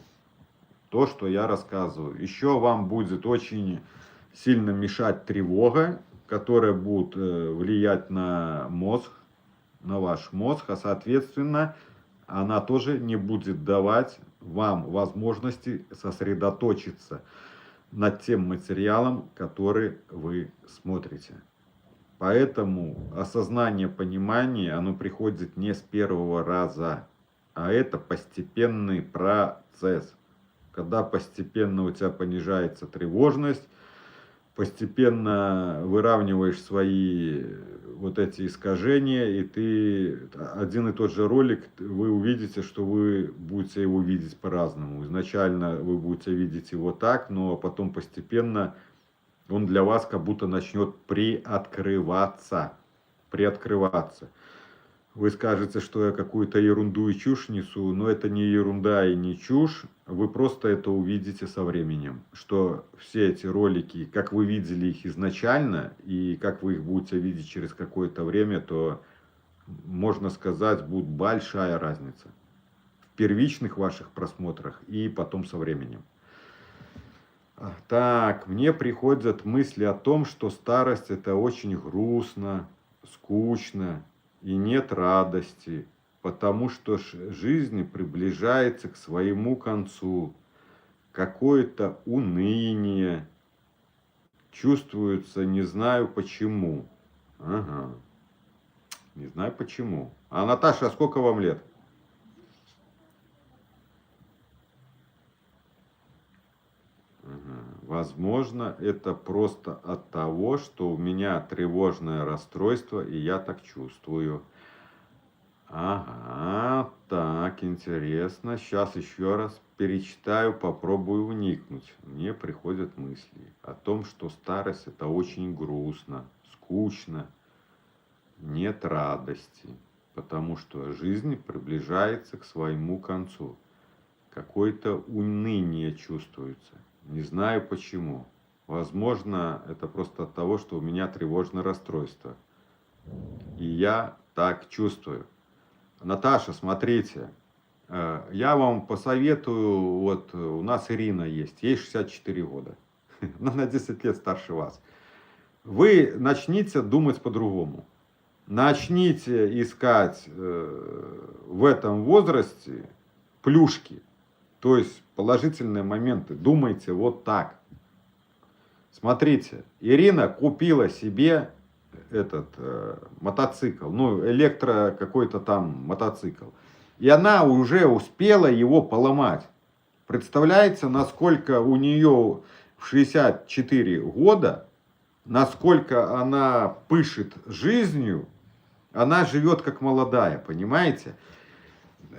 То, что я рассказываю. Еще вам будет очень сильно мешать тревога, которая будет влиять на мозг, на ваш мозг, а соответственно она тоже не будет давать вам возможности сосредоточиться над тем материалом, который вы смотрите. Поэтому осознание, понимание, оно приходит не с первого раза, а это постепенный процесс. Когда постепенно у тебя понижается тревожность, постепенно выравниваешь свои вот эти искажения, и ты один и тот же ролик, вы увидите, что вы будете его видеть по-разному. Изначально вы будете видеть его так, но потом постепенно он для вас как будто начнет приоткрываться. Вы скажете, что я какую-то ерунду и чушь несу, но это не ерунда и не чушь. Вы просто это увидите со временем, что все эти ролики, как вы видели их изначально, и как вы их будете видеть через какое-то время, то, можно сказать, будет большая разница в первичных ваших просмотрах и потом со временем. Так, мне приходят мысли о том, что старость это очень грустно, скучно и нет радости, потому что жизнь приближается к своему концу. Какое-то уныние чувствуется, не знаю почему. Ага, не знаю почему. А Наташа, а сколько вам лет? Возможно, это просто от того, что у меня тревожное расстройство, и я так чувствую. Ага, так, интересно. Сейчас еще раз перечитаю, попробую вникнуть. Мне приходят мысли о том, что старость это очень грустно, скучно, нет радости, потому что жизнь приближается к своему концу. Какое-то уныние чувствуется. Не знаю почему. Возможно, это просто от того, что у меня тревожное расстройство. И я так чувствую. Наташа, смотрите, я вам посоветую, вот у нас Ирина есть, ей 64 года. Она на 10 лет старше вас. Вы начните думать по-другому. Начните искать в этом возрасте плюшки. То есть положительные моменты. Думайте вот так. Смотрите, Ирина купила себе этот мотоцикл. Ну, электро какой-то там мотоцикл. И она уже успела его поломать. Представляете, насколько у нее в 64 года, насколько она пышет жизнью, она живет как молодая, понимаете?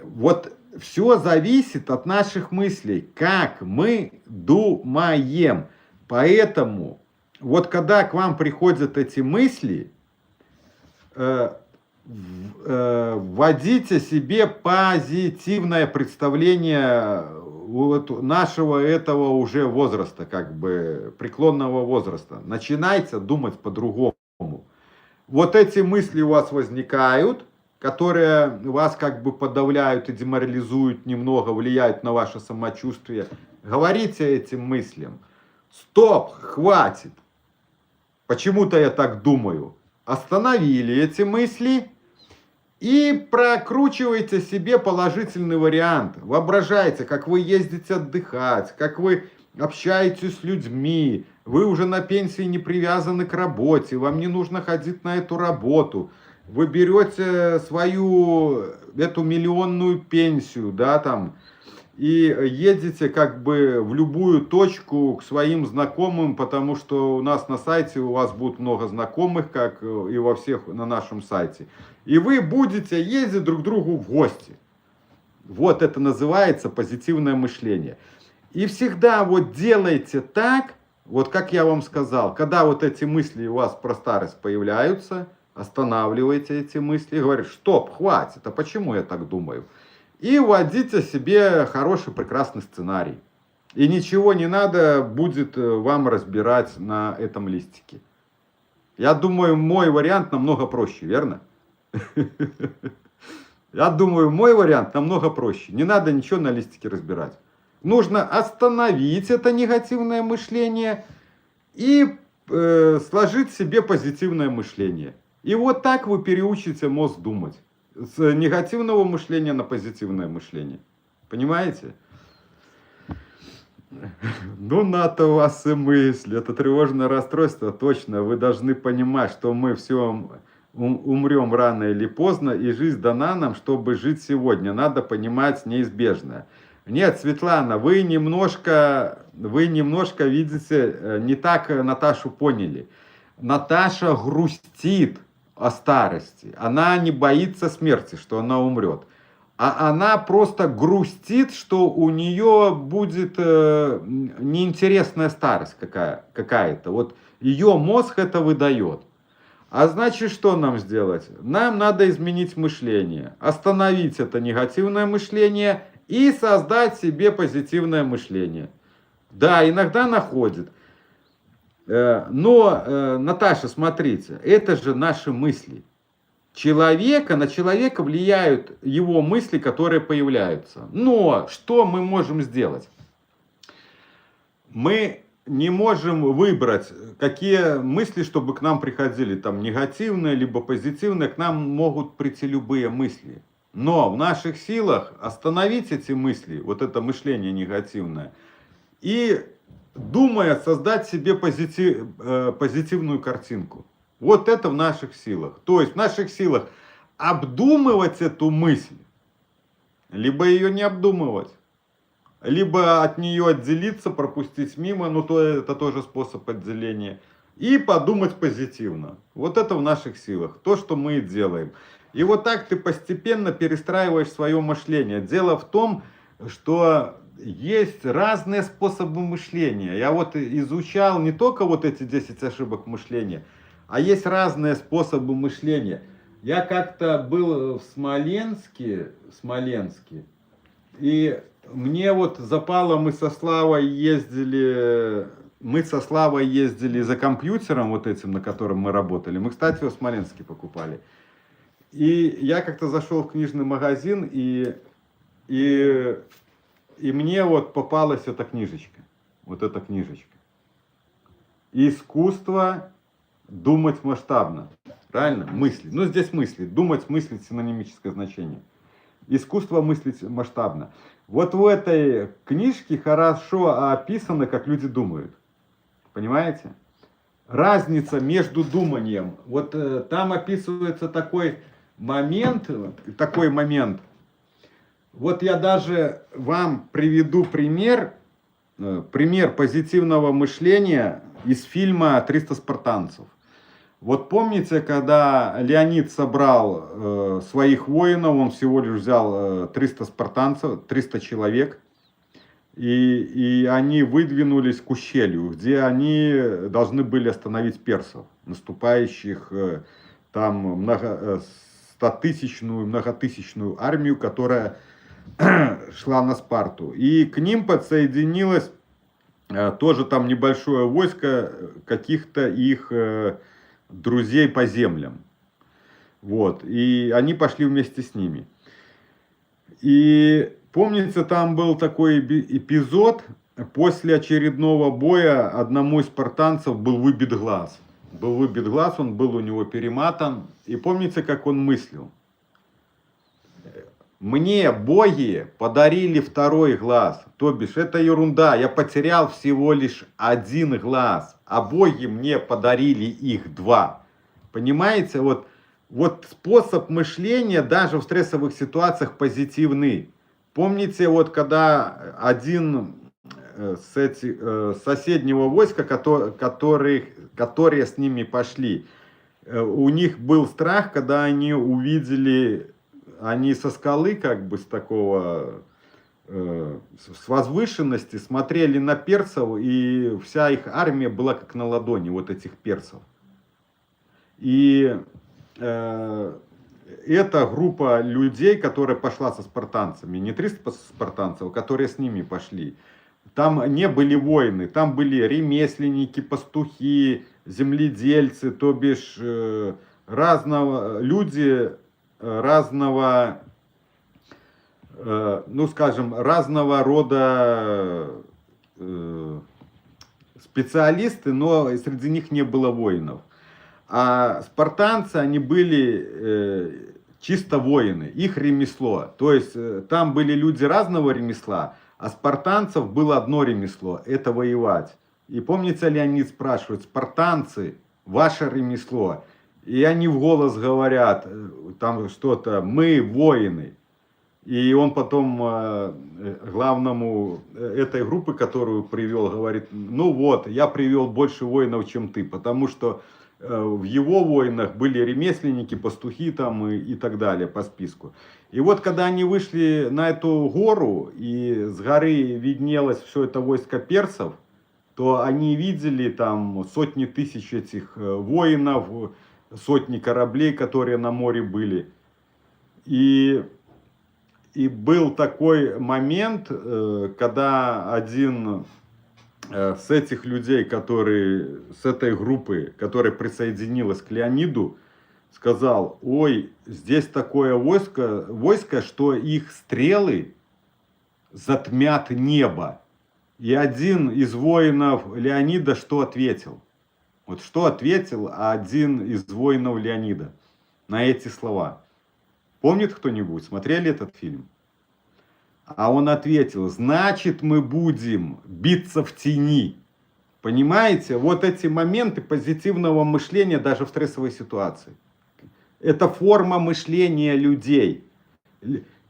Вот все зависит от наших мыслей, как мы думаем. Поэтому, вот когда к вам приходят эти мысли, вводите себе позитивное представление вот нашего этого уже возраста, как бы преклонного возраста. Начинайте думать по-другому. Вот эти мысли у вас возникают, которые вас как бы подавляют и деморализуют немного, влияют на ваше самочувствие. Говорите этим мыслям: стоп, хватит. Почему-то я так думаю. Остановили эти мысли и прокручивайте себе положительный вариант. Воображайте, как вы ездите отдыхать, как вы общаетесь с людьми. Вы уже на пенсии не привязаны к работе, вам не нужно ходить на эту работу. Вы берете свою эту миллионную пенсию, да, там, и едете как бы в любую точку к своим знакомым, потому что у нас на сайте у вас будет много знакомых, как и во всех на нашем сайте. И вы будете ездить друг к другу в гости. Вот это называется позитивное мышление. И всегда вот делайте так, вот как я вам сказал, когда вот эти мысли у вас про старость появляются, останавливайте эти мысли и говорите: стоп, хватит, а почему я так думаю? И вводите себе хороший, прекрасный сценарий. И ничего не надо будет вам разбирать на этом листике. Я думаю, мой вариант намного проще, верно? Я думаю, мой вариант намного проще. Не надо ничего на листике разбирать. Нужно остановить это негативное мышление и сложить себе позитивное мышление. И вот так вы переучите мозг думать. С негативного мышления на позитивное мышление. Понимаете? Ну, на-то у вас и мысли. Это тревожное расстройство. Точно. Вы должны понимать, что мы все умрем рано или поздно. И жизнь дана нам, чтобы жить сегодня. Надо понимать неизбежное. Нет, Светлана, вы немножко видите, не так Наташу поняли. Наташа грустит о старости. Она не боится смерти, что она умрет. А она просто грустит, что у нее будет неинтересная старость какая-то. Вот ее мозг это выдает. А значит, что нам сделать? Нам надо изменить мышление. Остановить это негативное мышление и создать себе позитивное мышление. Да, иногда находит. Но, Наташа, смотрите, это же наши мысли. На человека влияют его мысли, которые появляются. Но что мы можем сделать? Мы не можем выбрать, какие мысли, чтобы к нам приходили, там негативные, либо позитивные, к нам могут прийти любые мысли. Но в наших силах остановить эти мысли, вот это мышление негативное, и, думая, создать себе позитивную картинку. Вот это в наших силах. То есть в наших силах обдумывать эту мысль, либо ее не обдумывать, либо от нее отделиться, пропустить мимо, но то это тоже способ отделения, и подумать позитивно. Вот это в наших силах, то, что мы и делаем. И вот так ты постепенно перестраиваешь свое мышление. Дело в том, что есть разные способы мышления. Я вот изучал не только вот эти 10 ошибок мышления, а есть разные способы мышления. Я как-то был в Смоленске, и мне вот запало, мы со Славой ездили за компьютером вот этим, на котором мы работали. Мы, кстати, его в Смоленске покупали. И я как-то зашел в книжный магазин, и мне вот попалась эта книжечка. Вот эта книжечка. Искусство думать масштабно. Правильно? Мысли. Ну, здесь мысли. Думать, мыслить, синонимическое значение. Искусство мыслить масштабно. Вот в этой книжке хорошо описано, как люди думают. Понимаете? Разница между думанием. Вот там описывается такой момент. Вот я даже вам приведу пример позитивного мышления из фильма «300 спартанцев». Вот помните, когда Леонид собрал своих воинов, он всего лишь взял 300 спартанцев, 300 человек, и они выдвинулись к ущелью, где они должны были остановить персов, наступающих там стотысячную, многотысячную армию, которая шла на Спарту. И к ним подсоединилось тоже там небольшое войско каких-то их друзей по землям. Вот. И они пошли вместе с ними. И помнится, там был такой эпизод, после очередного боя одному из спартанцев был выбит глаз. Был выбит глаз, он был у него перематан. И помните, как он мыслил? Мне боги подарили второй глаз. То бишь, это ерунда. Я потерял всего лишь один глаз. А боги мне подарили их два. Понимаете? Вот способ мышления даже в стрессовых ситуациях позитивный. Помните, вот когда один с соседнего войска, которые с ними пошли, у них был страх, когда они увидели, они со скалы, как бы с такого, с возвышенности смотрели на персов, и вся их армия была как на ладони, вот этих персов. И эта группа людей, которая пошла со спартанцами, не 300 спартанцев, которые с ними пошли, там не были воины, там были ремесленники, пастухи, земледельцы, то бишь люди разного, ну скажем, разного рода специалисты, но среди них не было воинов. А спартанцы, они были чисто воины, их ремесло. То есть там были люди разного ремесла, а спартанцев было одно ремесло, это воевать. И помните, Леонид спрашивает: спартанцы, ваше ремесло? И они в голос говорят там что-то: мы воины. И он потом главному этой группы, которую привел, говорит: ну вот, я привел больше воинов, чем ты, потому что в его войнах были ремесленники, пастухи там и так далее по списку. И вот когда они вышли на эту гору, и с горы виднелось все это войско персов, то они видели там сотни тысяч этих воинов, сотни кораблей, которые на море были. И был такой момент, когда один с этих людей, с этой группы, которая присоединилась к Леониду, сказал: ой, здесь такое войско, что их стрелы затмят небо. И один из воинов Леонида что ответил? Вот что ответил один из воинов Леонида на эти слова? Помнит кто-нибудь? Смотрели этот фильм? А он ответил: значит, мы будем биться в тени. Понимаете? Вот эти моменты позитивного мышления даже в стрессовой ситуации. Это форма мышления людей.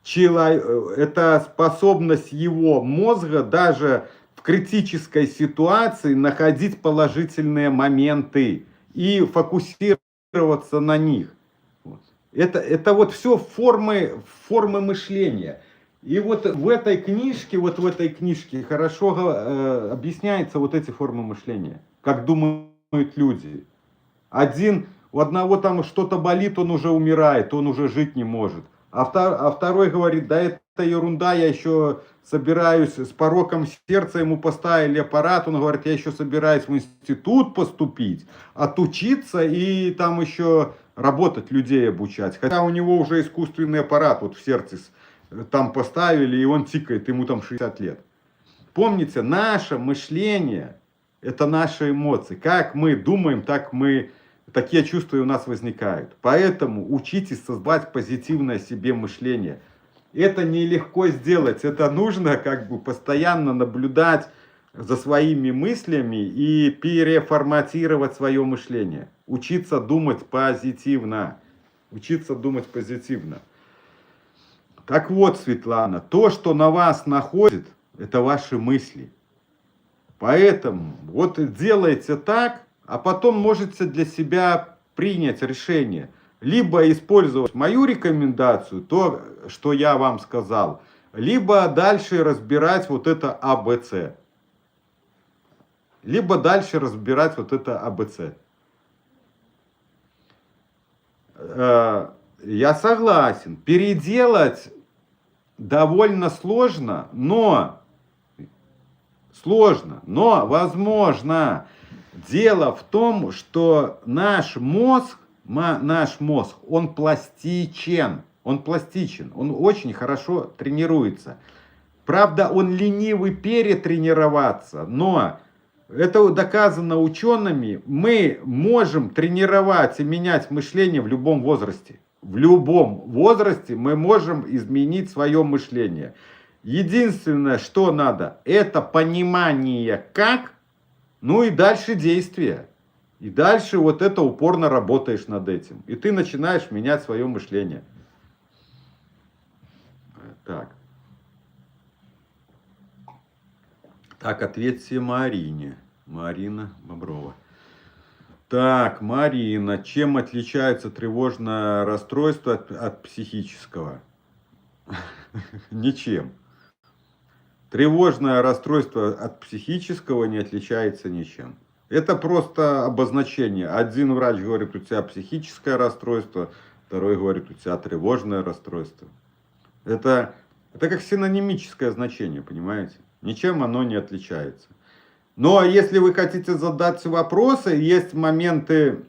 Это способность его мозга даже в критической ситуации находить положительные моменты и фокусироваться на них. Это вот все формы мышления. И вот в этой книжке хорошо объясняются вот эти формы мышления, как думают люди. У одного там что-то болит, он уже умирает, он уже жить не может. А второй говорит: да это ерунда, я еще собираюсь, с пороком сердца ему поставили аппарат, он говорит: я еще собираюсь в институт поступить, отучиться и там еще работать, людей обучать. Хотя у него уже искусственный аппарат вот в сердце там поставили, и он тикает, ему там 60 лет. Помните, наше мышление — это наши эмоции. Как мы думаем, такие чувства у нас возникают. Поэтому учитесь создавать позитивное себе мышление. Это нелегко сделать, это нужно как бы постоянно наблюдать за своими мыслями и переформатировать свое мышление. Учиться думать позитивно. Учиться думать позитивно. Так вот, Светлана, то, что на вас находит, это ваши мысли. Поэтому вот делайте так, а потом можете для себя принять решение. Либо использовать мою рекомендацию, то, что я вам сказал, либо дальше разбирать вот это АБЦ. Я согласен, переделать довольно сложно, но возможно. Дело в том, что наш мозг, он пластичен, он очень хорошо тренируется. Правда, он ленивый перетренироваться, но это доказано учеными, мы можем тренировать и менять мышление в любом возрасте. В любом возрасте мы можем изменить свое мышление. Единственное, что надо, это понимание как, ну и дальше действия. И дальше вот это упорно работаешь над этим. И ты начинаешь менять свое мышление. Так, ответьте Марине. Марина Боброва. Так, Марина, чем отличается тревожное расстройство от психического? Ничем. Тревожное расстройство от психического не отличается ничем. Это просто обозначение. Один врач говорит, у тебя психическое расстройство, второй говорит, у тебя тревожное расстройство. Это как синонимическое значение, понимаете? Ничем оно не отличается. Но если вы хотите задать вопросы, есть моменты,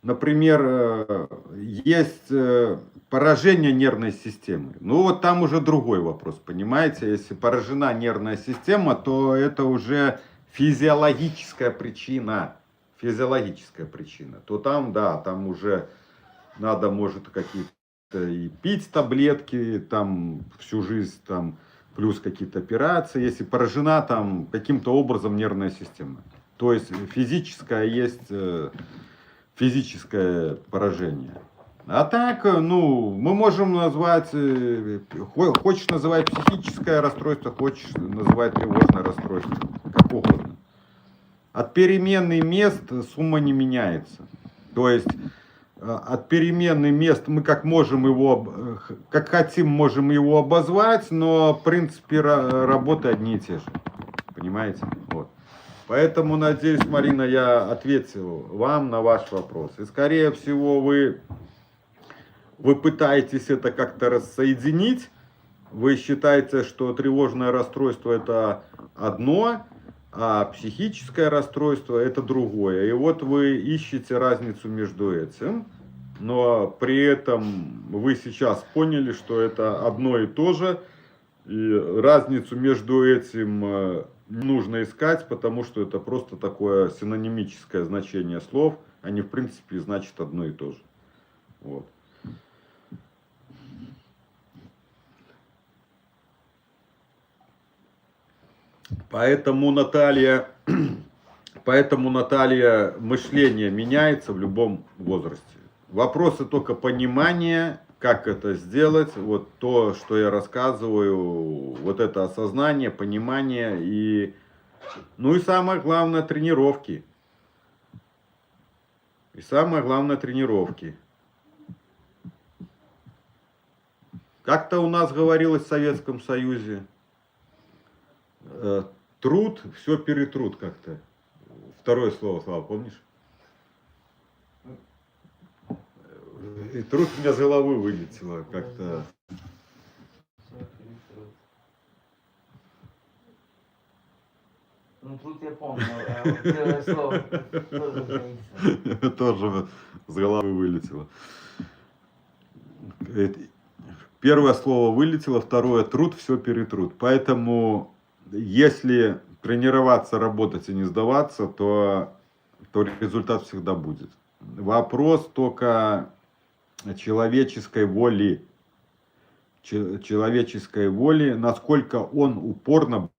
например, есть поражение нервной системы. Ну вот там уже другой вопрос, понимаете? Если поражена нервная система, то это уже физиологическая причина. То там, да, там уже надо, может, какие-то и пить таблетки, там всю жизнь, там, плюс какие-то операции, если поражена там каким-то образом нервная система. То есть физическое поражение. А так, ну, мы можем назвать, хочешь называть психическое расстройство, хочешь называть тревожное расстройство, как угодно. От перемены мест сумма не меняется. То есть от перемены мест мы как хотим, можем его обозвать, но в принципе работы одни и те же. Понимаете? Вот. Поэтому, надеюсь, Марина, я ответил вам на ваш вопрос. И скорее всего вы пытаетесь это как-то рассоединить. Вы считаете, что тревожное расстройство это одно, а психическое расстройство это другое. И вот вы ищете разницу между этим, но при этом вы сейчас поняли, что это одно и то же, и разницу между этим нужно искать, потому что это просто такое синонимическое значение слов, они в принципе значат одно и то же. Вот. Поэтому, Наталья, мышление меняется в любом возрасте. Вопросы только понимания, как это сделать, вот то, что я рассказываю, вот это осознание, понимание и, ну и самое главное, тренировки. Как-то у нас говорилось в Советском Союзе, труд, все перетрут как-то. Второе слово, Слава, помнишь? И труд у меня с головы вылетело как-то. Ну тут я помню, а вот первое слово тоже боится. Тоже с головы вылетело. Первое слово вылетело, второе труд, все перетрут. Поэтому если тренироваться, работать и не сдаваться, то результат всегда будет. Вопрос только человеческой воли, насколько он упорно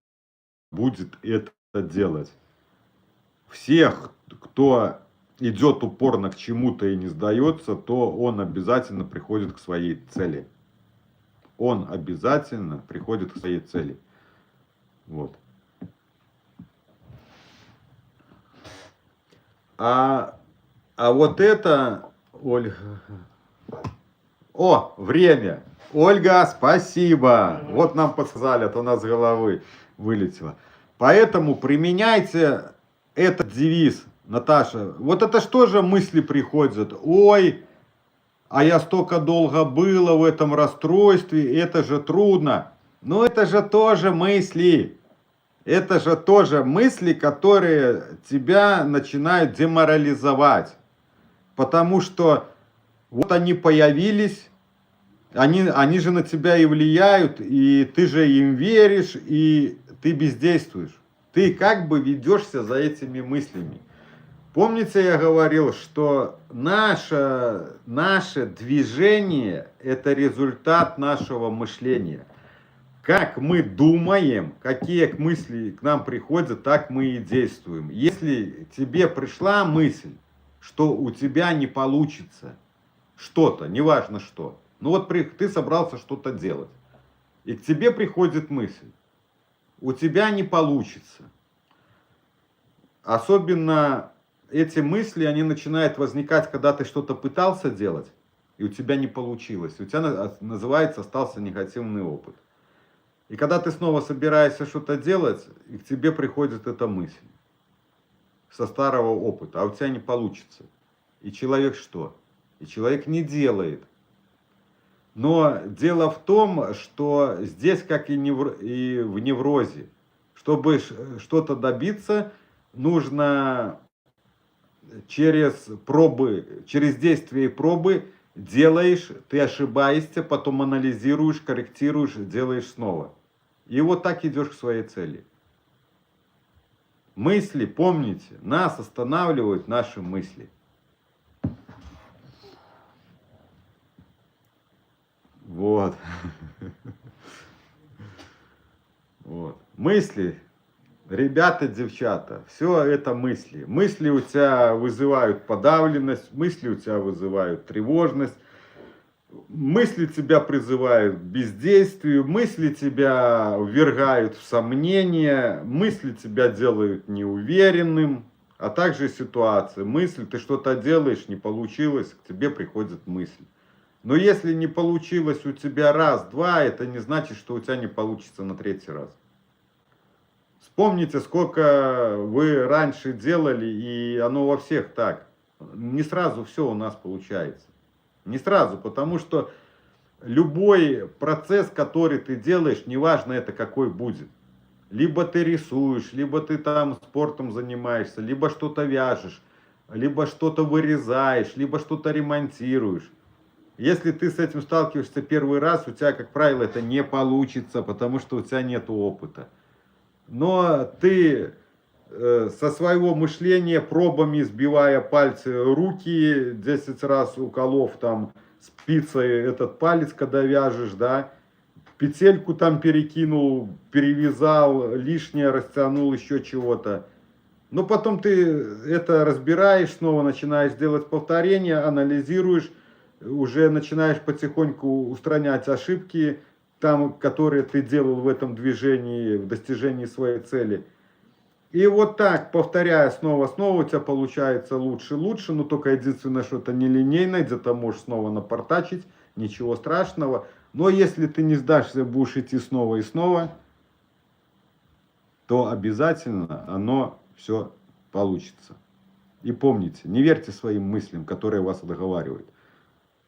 будет это делать. Всех, кто идет упорно к чему-то и не сдается, то он обязательно приходит к своей цели. Вот. А вот это, Ольга... О, время! Ольга, спасибо! Вот нам подсказали, а то у нас с головы вылетело. Поэтому применяйте этот девиз, Наташа. Вот это что же мысли приходят? Ой, а я столько долго было в этом расстройстве, это же трудно. Но это же тоже мысли. Это же тоже мысли, которые тебя начинают деморализовать. Потому что вот они появились, они же на тебя и влияют, и ты же им веришь, и ты бездействуешь. Ты как бы ведешься за этими мыслями. Помните, я говорил, что наше движение – это результат нашего мышления. Как мы думаем, какие мысли к нам приходят, так мы и действуем. Если тебе пришла мысль, что у тебя не получится что-то, неважно что, ну вот ты собрался что-то делать, и к тебе приходит мысль, у тебя не получится. Особенно эти мысли, они начинают возникать, когда ты что-то пытался делать, и у тебя не получилось. У тебя, называется, остался негативный опыт. И когда ты снова собираешься что-то делать, и к тебе приходит эта мысль со старого опыта, а у тебя не получится. И человек что? И человек не делает. Но дело в том, что здесь, как и в неврозе, чтобы что-то добиться, нужно через пробы, через действие и пробы делаешь, ты ошибаешься, потом анализируешь, корректируешь, делаешь снова. И вот так идешь к своей цели. Мысли, помните, нас останавливают наши мысли. Вот. Вот. Мысли, ребята, девчата, все это мысли. Мысли у тебя вызывают подавленность, мысли у тебя вызывают тревожность, мысли тебя призывают к бездействию, мысли тебя ввергают в сомнения, мысли тебя делают неуверенным, а также ситуации. Мысль, ты что-то делаешь, не получилось, к тебе приходит мысль. Но если не получилось у тебя раз, два, это не значит, что у тебя не получится на третий раз. Вспомните, сколько вы раньше делали, и оно во всех так. Не сразу все у нас получается. Не сразу, потому что любой процесс, который ты делаешь, неважно это какой будет. Либо ты рисуешь, либо ты там спортом занимаешься, либо что-то вяжешь, либо что-то вырезаешь, либо что-то ремонтируешь. Если ты с этим сталкиваешься первый раз, у тебя, как правило, это не получится, потому что у тебя нет опыта. Но ты со своего мышления, пробами сбивая пальцы, руки 10 раз уколов там спицей этот палец, когда вяжешь, да, петельку там перекинул, перевязал, лишнее растянул, еще чего-то. Но потом ты это разбираешь, снова начинаешь делать повторения, анализируешь, уже начинаешь потихоньку устранять ошибки, там, которые ты делал в этом движении, в достижении своей цели. И вот так, повторяя снова, у тебя получается лучше, но только единственное, что это нелинейно, где-то можешь снова напортачить, ничего страшного. Но если ты не сдашься, будешь идти снова и снова, то обязательно оно все получится. И помните, не верьте своим мыслям, которые вас договаривают.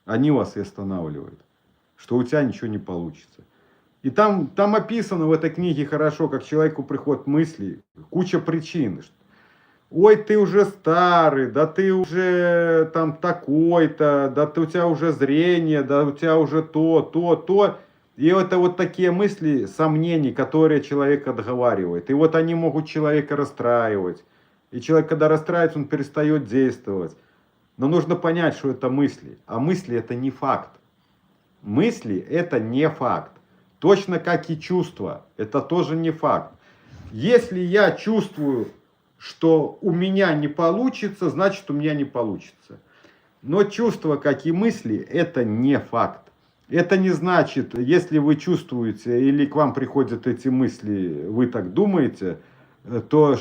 Они вас и останавливают, что у тебя ничего не получится. И там описано в этой книге хорошо, как человеку приходят мысли, куча причин. Ой, ты уже старый, да ты уже там такой-то, да у тебя уже зрение, да у тебя уже то. И это вот такие мысли, сомнений, которые человека отговаривают. И вот они могут человека расстраивать. И человек, когда расстраивается, он перестает действовать. Но нужно понять, что это мысли. А мысли это не факт. Мысли это не факт. Точно как и чувства. Это тоже не факт. Если я чувствую, что у меня не получится, значит у меня не получится. Но чувства, как и мысли, это не факт. Это не значит, если вы чувствуете или к вам приходят эти мысли, вы так думаете, то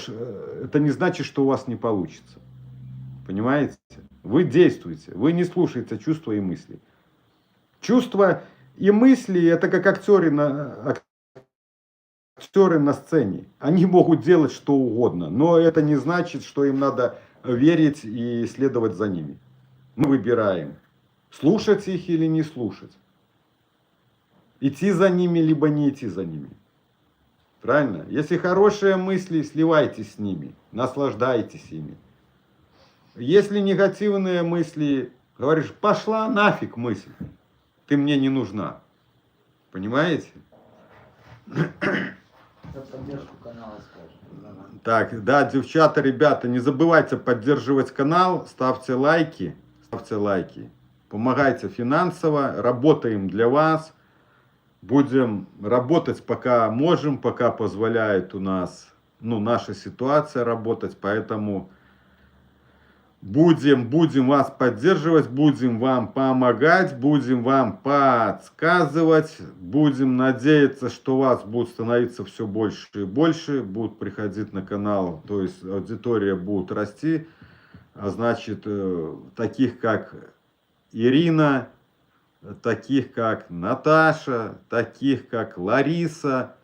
это не значит, что у вас не получится. Понимаете? Вы действуете, вы не слушаете чувства и мысли. Чувства и мысли это как актеры на сцене. Они могут делать что угодно, но это не значит, что им надо верить и следовать за ними. Мы выбираем, Слушать их или не слушать. Идти за ними, либо не идти за ними. Правильно? Если хорошие мысли, сливайтесь с ними, наслаждайтесь ими. Если негативные мысли, говоришь, пошла нафиг мысль, ты мне не нужна. Понимаете? За поддержку канала скажем. Так, да, девчата, ребята, не забывайте поддерживать канал, ставьте лайки, помогайте финансово, работаем для вас, будем работать пока можем, пока позволяет у нас, наша ситуация работать, поэтому будем вас поддерживать, будем вам помогать, будем вам подсказывать, будем надеяться, что вас будет становиться все больше и больше, будут приходить на канал, то есть аудитория будет расти, а значит, таких как Ирина, таких как Наташа, таких как Лариса,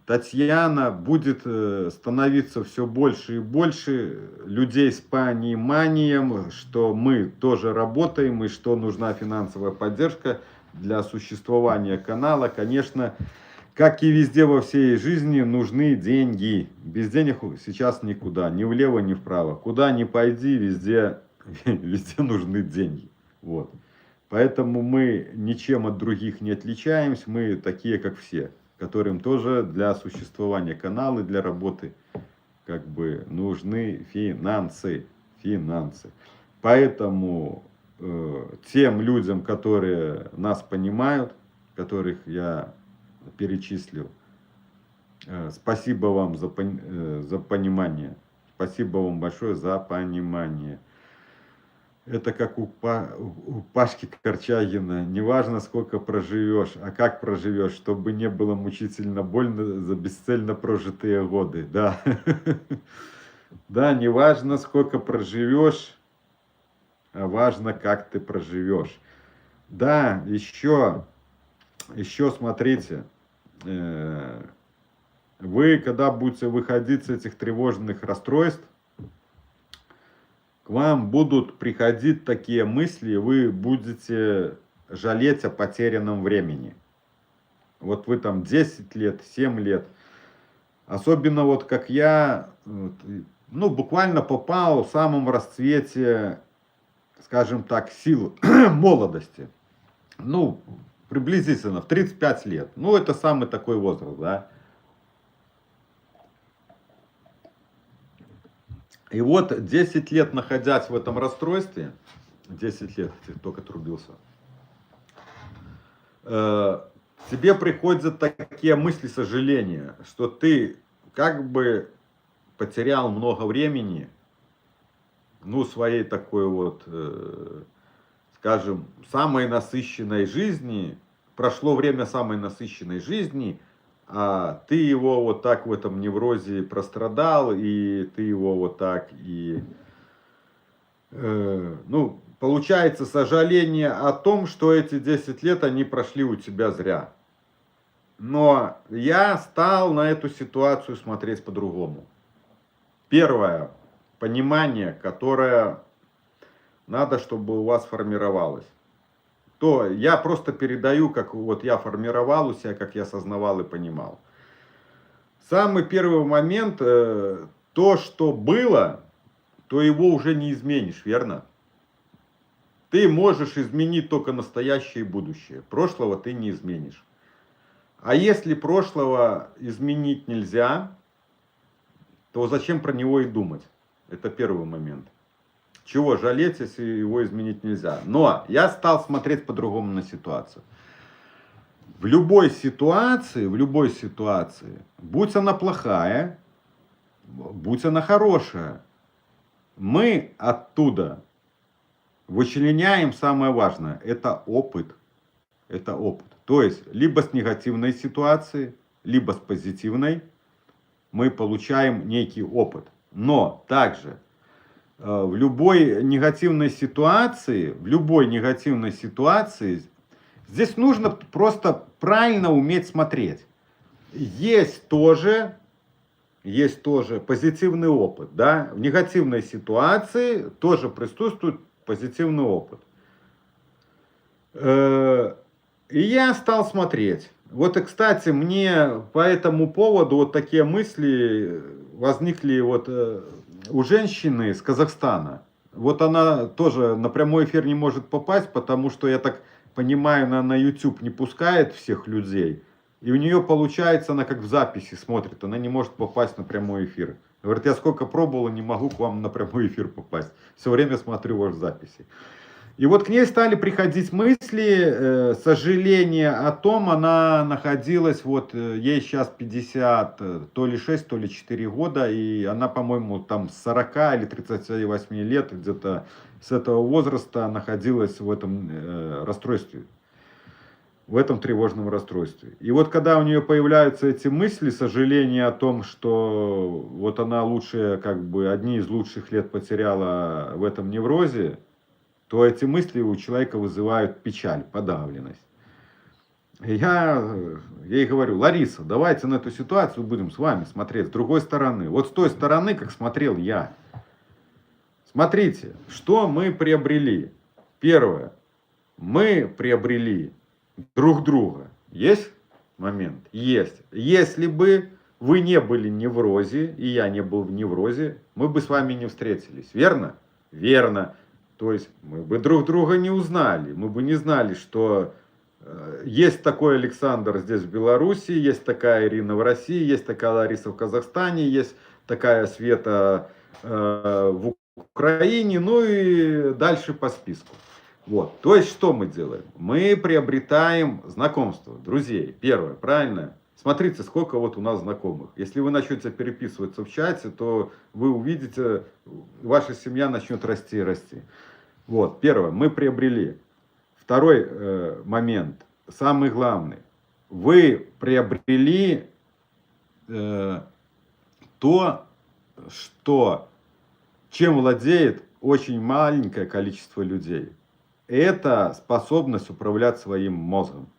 Татьяна, будет становиться все больше и больше людей с пониманием, что мы тоже работаем и что нужна финансовая поддержка для существования канала. Конечно, как и везде во всей жизни, нужны деньги. Без денег сейчас никуда, ни влево, ни вправо. Куда ни пойди, везде нужны деньги. Вот. Поэтому мы ничем от других не отличаемся, мы такие, как все, которым тоже для существования канала, для работы нужны финансы. Поэтому тем людям, которые нас понимают, которых я перечислил, спасибо вам за понимание. Спасибо вам большое за понимание. Это как у Пашки Корчагина. Не важно, сколько проживешь, а как проживешь, чтобы не было мучительно больно за бесцельно прожитые годы. Да, да, не важно, сколько проживешь, а важно, как ты проживешь. Да, еще смотрите, вы, когда будете выходить с этих тревожных расстройств, к вам будут приходить такие мысли, вы будете жалеть о потерянном времени. Вот вы там 10 лет, 7 лет. Особенно вот как я, буквально попал в самом расцвете, скажем так, сил молодости. Приблизительно в 35 лет. Это самый такой возраст, да. И вот 10 лет находясь в этом расстройстве, 10 лет только трубился, тебе приходят такие мысли сожаления, что ты как бы потерял много времени, своей такой вот, скажем, самой насыщенной жизни, прошло время самой насыщенной жизни, а ты его вот так в этом неврозе прострадал, и ты его вот так и... получается сожаление о том, что эти 10 лет они прошли у тебя зря. Но я стал на эту ситуацию смотреть по-другому. Первое, понимание, которое надо, чтобы у вас формировалось. То я просто передаю, как вот я формировал у себя, как я осознавал и понимал. Самый первый момент, то, что было, то его уже не изменишь, верно? Ты можешь изменить только настоящее и будущее. Прошлого ты не изменишь. А если прошлого изменить нельзя, то зачем про него и думать? Это первый момент. Чего жалеть, если его изменить нельзя? Но я стал смотреть по-другому на ситуацию. В любой ситуации, будь она плохая, будь она хорошая, мы оттуда вычленяем самое важное. Это опыт. То есть, либо с негативной ситуации, либо с позитивной мы получаем некий опыт. Но также в любой негативной ситуации, здесь нужно просто правильно уметь смотреть. Есть тоже позитивный опыт, да? В негативной ситуации тоже присутствует позитивный опыт. И я стал смотреть. Вот, и, кстати, мне по этому поводу вот такие мысли возникли вот у женщины из Казахстана. Вот она тоже на прямой эфир не может попасть, потому что, я так понимаю, она на YouTube не пускает всех людей. И у нее получается, она как в записи смотрит, она не может попасть на прямой эфир. Говорит, я сколько пробовала, не могу к вам на прямой эфир попасть. Все время смотрю ваши записи. И вот к ней стали приходить мысли, сожаления о том, она находилась, вот ей сейчас 50, то ли 6, то ли 4 года, и она, по-моему, там с 40 или 38 лет, где-то с этого возраста находилась в этом расстройстве, в этом тревожном расстройстве. И вот когда у нее появляются эти мысли, сожаления о том, что вот она лучшие, как бы, одни из лучших лет потеряла в этом неврозе, то эти мысли у человека вызывают печаль, подавленность. И я ей говорю, Лариса, давайте на эту ситуацию будем с вами смотреть с другой стороны. Вот с той стороны, как смотрел я. Смотрите, что мы приобрели. Первое. Мы приобрели друг друга. Есть момент? Есть. Если бы вы не были в неврозе, и я не был в неврозе, мы бы с вами не встретились. Верно? Верно. То есть мы бы друг друга не узнали, мы бы не знали, что есть такой Александр здесь в Беларуси, есть такая Ирина в России, есть такая Лариса в Казахстане, есть такая Света в Украине, ну и дальше по списку. Вот. То есть что мы делаем? Мы приобретаем знакомство, друзей. Первое, правильно? Смотрите, сколько вот у нас знакомых. Если вы начнете переписываться в чате, то вы увидите, ваша семья начнет расти и расти. Вот, первое, мы приобрели. Второй момент, самый главный. Вы приобрели то, что, чем владеет очень маленькое количество людей. Это способность управлять своим мозгом.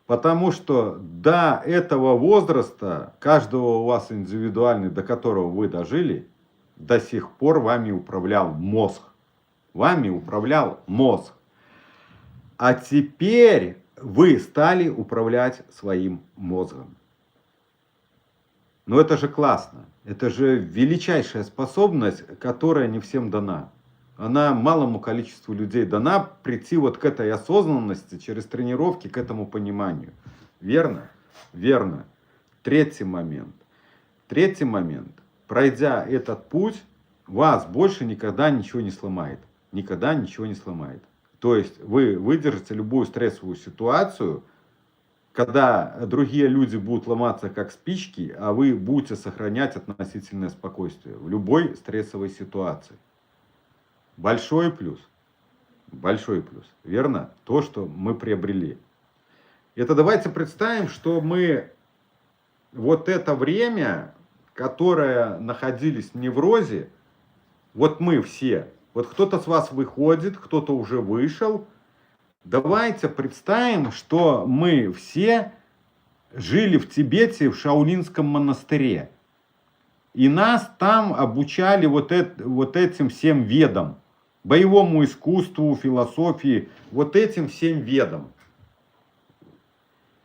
Потому что до этого возраста, каждого у вас индивидуальный, до которого вы дожили, до сих пор вами управлял мозг. Вами управлял мозг. А теперь вы стали управлять своим мозгом. Ну это же классно. Это же величайшая способность, которая не всем дана. Она малому количеству людей дана, прийти вот к этой осознанности через тренировки, к этому пониманию. Верно? Верно. Третий момент. Третий момент. Пройдя этот путь, вас больше никогда ничего не сломает. Никогда ничего не сломает. То есть вы выдержите любую стрессовую ситуацию, когда другие люди будут ломаться как спички, а вы будете сохранять относительное спокойствие в любой стрессовой ситуации. Большой плюс. Большой плюс. Верно? То, что мы приобрели. Это давайте представим, что мы вот это время, которое находились в неврозе, вот мы все, вот кто-то с вас выходит, кто-то уже вышел. Давайте представим, что мы все жили в Тибете, в Шаолинском монастыре. И нас там обучали вот этим всем ведам. Боевому искусству, философии, вот этим всем ведам.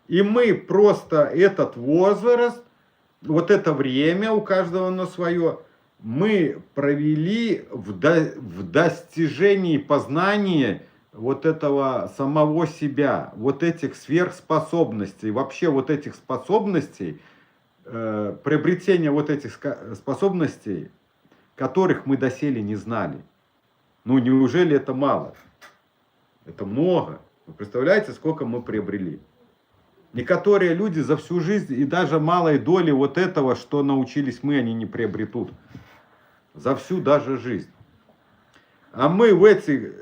И мы просто этот возраст, вот это время у каждого на свое, мы провели в достижении познания вот этого самого себя, вот этих сверхспособностей, вообще вот этих способностей, приобретения вот этих способностей, которых мы доселе не знали. Ну неужели это мало? Это много. Вы представляете, сколько мы приобрели? Некоторые люди за всю жизнь и даже малой доли вот этого, что научились мы, они не приобретут. За всю даже жизнь. А мы в эти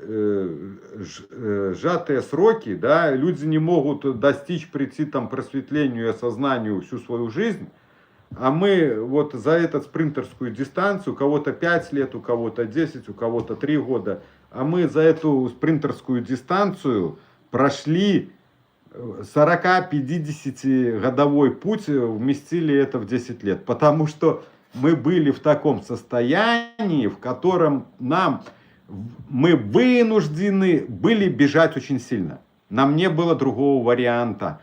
сжатые сроки, да, люди не могут достичь, прийти там просветлению и осознанию всю свою жизнь. А мы вот за эту спринтерскую дистанцию, у кого-то 5 лет, у кого-то 10, у кого-то 3 года, а мы за эту спринтерскую дистанцию прошли 40-50 годовой путь, вместили это в 10 лет. Потому что мы были в таком состоянии, в котором нам Мы вынуждены были бежать очень сильно. Нам не было другого варианта.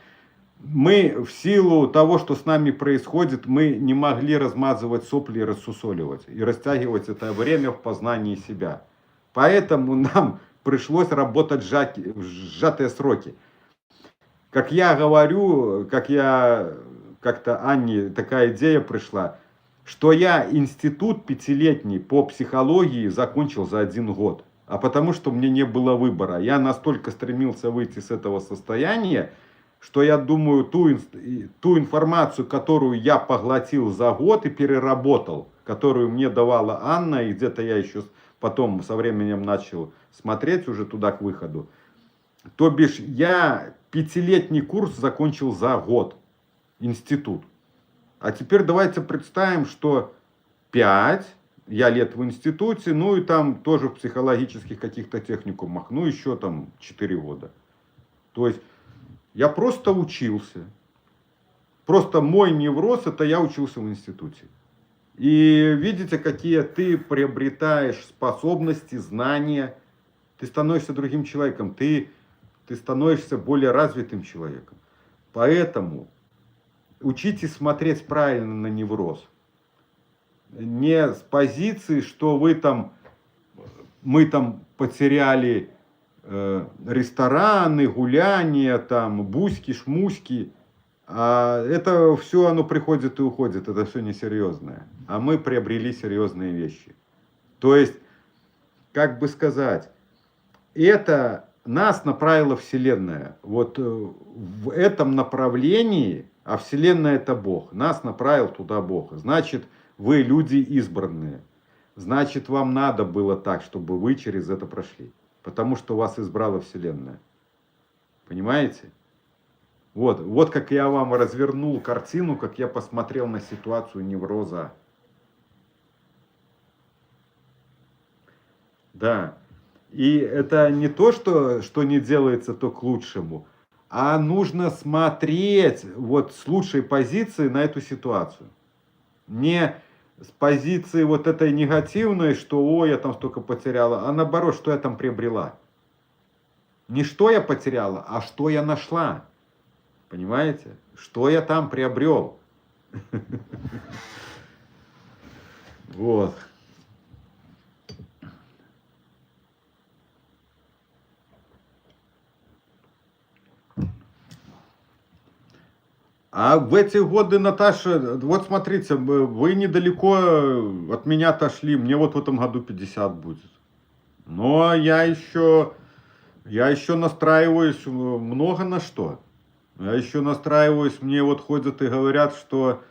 Мы в силу того, что с нами происходит, мы не могли размазывать сопли и рассусоливать. И растягивать это время в познании себя. Поэтому нам пришлось работать в сжатые сроки. Как я говорю, как-то Анне такая идея пришла, что я институт 5-летний по психологии закончил за 1 год. А потому что мне не было выбора. Я настолько стремился выйти с этого состояния, что я думаю, ту информацию, которую я поглотил за год и переработал, которую мне давала Анна, и где-то я еще потом со временем начал смотреть уже туда к выходу. То бишь я 5-летний курс закончил за год, институт. А теперь давайте представим, что 5 я лет в институте, ну и там тоже в психологических каких-то техникумах, ну еще там 4 года. То есть я просто учился. Просто мой невроз, это я учился в институте. И видите, какие ты приобретаешь способности, знания. Ты становишься другим человеком, ты становишься более развитым человеком. Поэтому учитесь смотреть правильно на невроз. Не с позиции, что мы там потеряли рестораны, гуляния, там, буськи-шмуськи. А это все, оно приходит и уходит, это все несерьезное. А мы приобрели серьезные вещи. То есть, как бы сказать, это нас направила Вселенная. Вот в этом направлении, а Вселенная это Бог, нас направил туда Бог. Значит, вы люди избранные. Значит, вам надо было так, чтобы вы через это прошли. Потому что вас избрала Вселенная. Понимаете? Вот как я вам развернул картину, как я посмотрел на ситуацию невроза. Да. И это не то, что не делается, то к лучшему, а нужно смотреть вот с лучшей позиции на эту ситуацию. Не с позиции вот этой негативной, что ой, я там столько потеряла, а наоборот, что я там приобрела. Не что я потеряла, а что я нашла. Понимаете? Что я там приобрел. Вот. А в эти годы, Наташа, вот смотрите, вы недалеко от меня отошли, мне вот в этом году 50 будет. Но я еще настраиваюсь много на что. Я еще настраиваюсь, мне вот ходят и говорят, что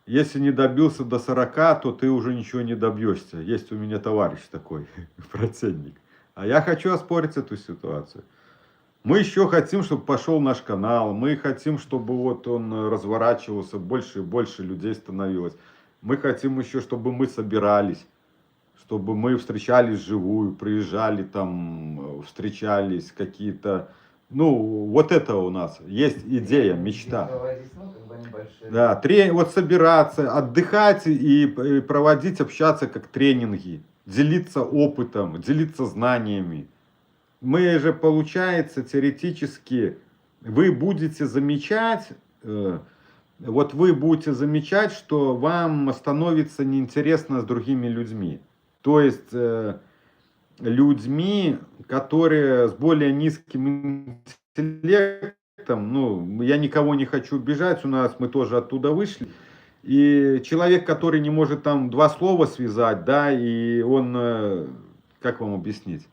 если не добился до 40, то ты уже ничего не добьешься. Есть у меня товарищ такой, процентник. А я хочу оспорить эту ситуацию. Мы еще хотим, чтобы пошел наш канал. Мы хотим, чтобы вот он разворачивался, больше и больше людей становилось. Мы хотим еще, чтобы мы собирались. Чтобы мы встречались вживую, приезжали там, встречались какие-то... Ну, вот это у нас есть идея, мечта. Да, вот собираться, отдыхать и проводить, общаться как тренинги. Делиться опытом, делиться знаниями. Мы же, получается, теоретически, вы будете замечать, что вам становится неинтересно с другими людьми. То есть, людьми, которые с более низким интеллектом, ну, я никого не хочу убежать, у нас мы тоже оттуда вышли. И человек, который не может там 2 слова связать, да, и он, как вам объяснить?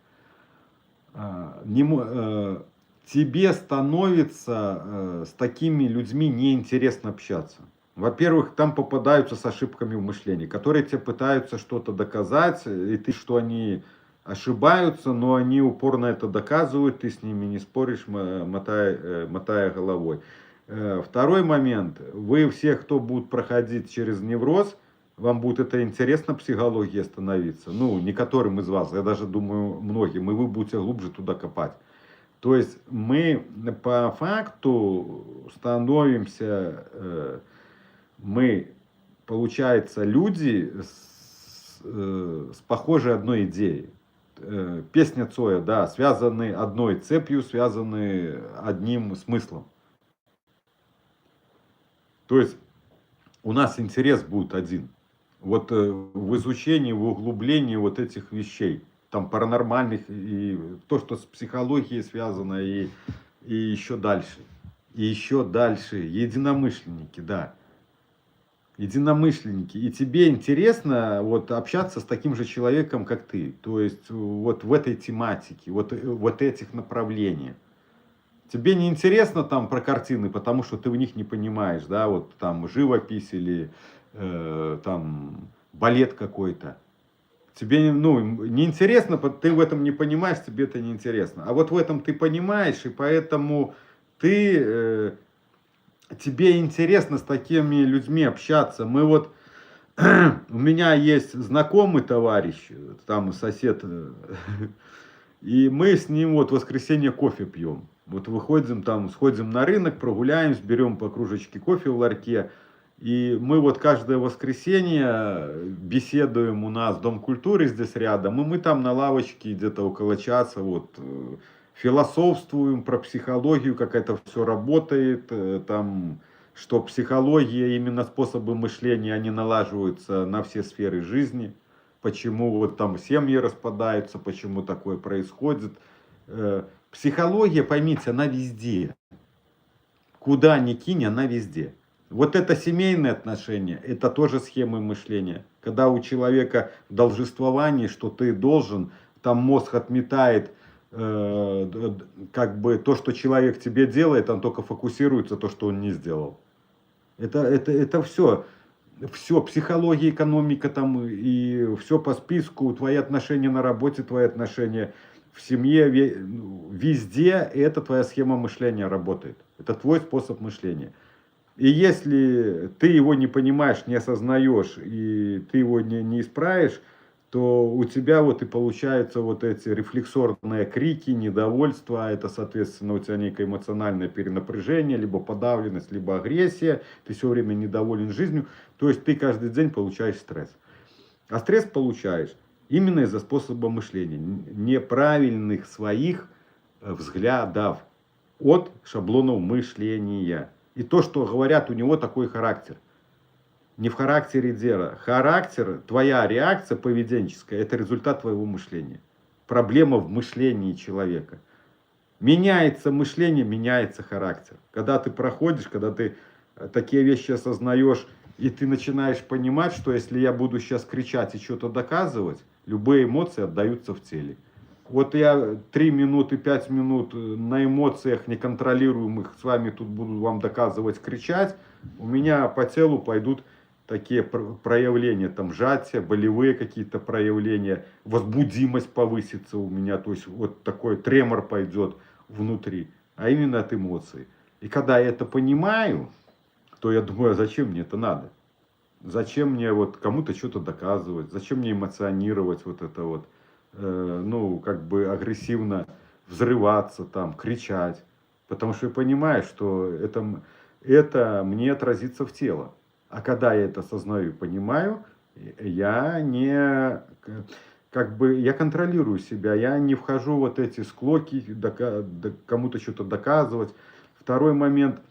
Тебе становится с такими людьми неинтересно общаться. Во-первых, там попадаются с ошибками в мышлении, которые тебе пытаются что-то доказать, и ты, что они ошибаются, но они упорно это доказывают, ты с ними не споришь, мотая головой. Второй момент, вы все, кто будут проходить через невроз, вам будет это интересно, психология становиться. Ну, некоторым из вас, я даже думаю, многим, и вы будете глубже туда копать. То есть мы по факту становимся, мы, получается, люди с похожей одной идеей. песня Цоя, да, связаны одной цепью, связаны одним смыслом. То есть у нас интерес будет один. Вот в изучении, в углублении вот этих вещей, там паранормальных, и то, что с психологией связано, и еще дальше. И еще дальше. Единомышленники, да. Единомышленники. И тебе интересно вот общаться с таким же человеком, как ты. То есть вот в этой тематике, вот этих направлениях. Тебе не интересно там про картины, потому что ты в них не понимаешь, да, вот там живопись или там балет какой-то. Тебе ну, не интересно, ты в этом не понимаешь, тебе это не интересно. А вот в этом ты понимаешь, и поэтому тебе интересно с такими людьми общаться. Мы вот, у меня есть знакомый товарищ, там сосед, и мы с ним вот в воскресенье кофе пьем. Вот выходим там, сходим на рынок, прогуляемся, берем по кружечке кофе в ларьке. И мы вот каждое воскресенье беседуем, у нас Дом культуры здесь рядом, и мы там на лавочке где-то около часа вот философствуем про психологию, как это все работает, там, что психология, именно способы мышления, они налаживаются на все сферы жизни, почему вот там семьи распадаются, почему такое происходит. Психология, поймите, она везде. Куда ни кинь, она везде. Вот это семейные отношения, это тоже схемы мышления. Когда у человека должествование, что ты должен, там мозг отметает как бы то, что человек тебе делает, он только фокусируется на то, что он не сделал. Это все. Все, психология, экономика там и все по списку, твои отношения на работе, твои отношения в семье, везде это твоя схема мышления работает. Это твой способ мышления. И если ты его не понимаешь, не осознаешь, и ты его не исправишь, то у тебя вот и получаются вот эти рефлексорные крики, недовольство, это, соответственно, у тебя некое эмоциональное перенапряжение, либо подавленность, либо агрессия, ты все время недоволен жизнью, то есть ты каждый день получаешь стресс. А стресс получаешь именно из-за способа мышления, неправильных своих взглядов от шаблонов мышления. И то, что говорят, у него такой характер. Не в характере дела. Характер, твоя реакция поведенческая, это результат твоего мышления. Проблема в мышлении человека. Меняется мышление, меняется характер. Когда ты проходишь, когда ты такие вещи осознаешь, и ты начинаешь понимать, что если я буду сейчас кричать и что-то доказывать, любые эмоции отдаются в теле. Вот я 3 минуты, 5 минут на эмоциях неконтролируемых с вами тут буду вам доказывать, кричать, у меня по телу пойдут такие проявления, там сжатия, болевые какие-то проявления, возбудимость повысится у меня, то есть вот такой тремор пойдет внутри, а именно от эмоций. И когда я это понимаю, то я думаю, а зачем мне это надо? Зачем мне вот кому-то что-то доказывать? Зачем мне эмоционировать вот это вот? Ну, как бы агрессивно взрываться там, кричать. Потому что я понимаю, что это мне отразится в тело. А когда я это осознаю и понимаю, я не, как бы, я контролирую себя, я не вхожу в вот эти склоки, кому-то что-то доказывать. Второй момент,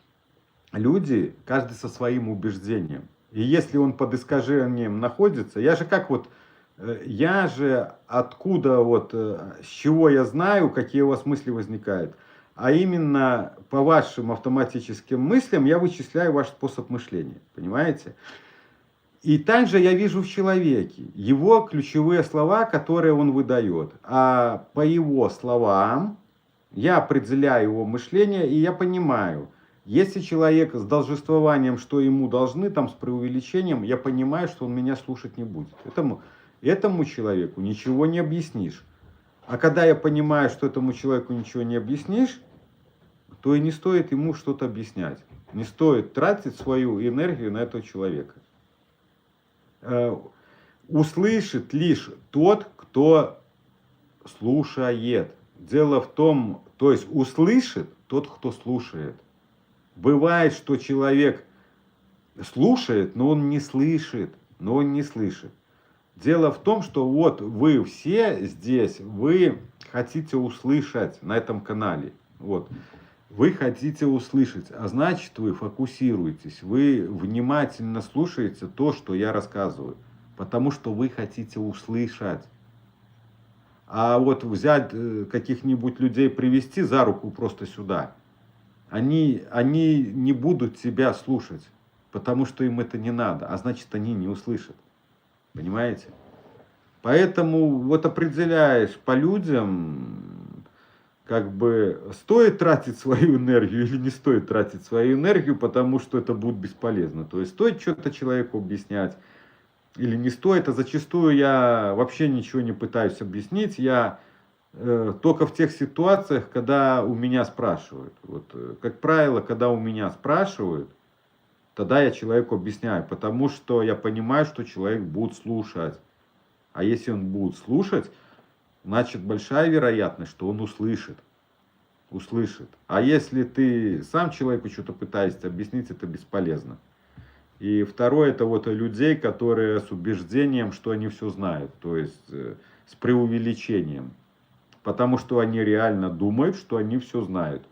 люди, каждый со своим убеждением. И если он под искажением находится, я же откуда вот, с чего я знаю, какие у вас мысли возникают. А именно по вашим автоматическим мыслям я вычисляю ваш способ мышления. Понимаете? И также я вижу в человеке его ключевые слова, которые он выдает. А по его словам я определяю его мышление, и я понимаю, если человек с должествованием, что ему должны, там с преувеличением, я понимаю, что он меня слушать не будет. Этому человеку ничего не объяснишь. А когда я понимаю, что этому человеку ничего не объяснишь, то и не стоит ему что-то объяснять. Не стоит тратить свою энергию на этого человека. Услышит лишь тот, кто слушает. Дело в том, то есть услышит тот, кто слушает. Бывает, что человек слушает, но он не слышит. Дело в том, что вот вы все здесь, вы хотите услышать на этом канале. Вот. Вы хотите услышать, а значит вы фокусируетесь, вы внимательно слушаете то, что я рассказываю, потому что вы хотите услышать. А вот взять каких-нибудь людей, привести за руку просто сюда, они не будут тебя слушать, потому что им это не надо, а значит они не услышат. Понимаете? Поэтому вот определяешь по людям, как бы стоит тратить свою энергию или не стоит тратить свою энергию, потому что это будет бесполезно. То есть стоит что-то человеку объяснять или не стоит, а зачастую я вообще ничего не пытаюсь объяснить, я только в тех ситуациях, когда у меня спрашивают. Вот, как правило, когда у меня спрашивают, тогда я человеку объясняю, потому что я понимаю, что человек будет слушать. А если он будет слушать, значит большая вероятность, что он услышит. Услышит. А если ты сам человеку что-то пытаешься объяснить, это бесполезно. И второе, это вот людей, которые с убеждением, что они все знают. То есть с преувеличением. Потому что они реально думают, что они все знают.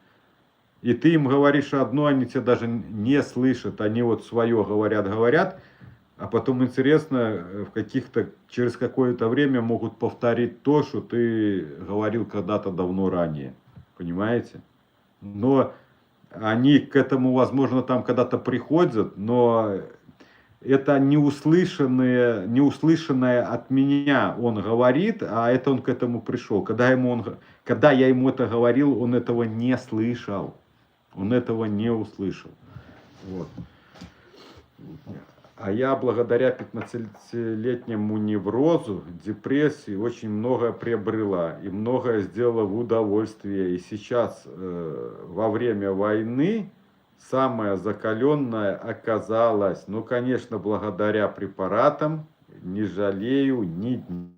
И ты им говоришь одно, они тебя даже не слышат. Они вот свое говорят, а потом интересно, через какое-то время могут повторить то, что ты говорил когда-то давно ранее. Понимаете? Но они к этому, возможно, там когда-то приходят, но это неуслышанное от меня он говорит, а это он к этому пришел. Когда я ему это говорил, он этого не слышал. Он этого не услышал. Вот. А я благодаря 15-летнему неврозу, депрессии очень многое приобрела и многое сделала в удовольствие. И сейчас во время войны самое закаленное оказалось, ну, конечно, благодаря препаратам, не жалею ни дня.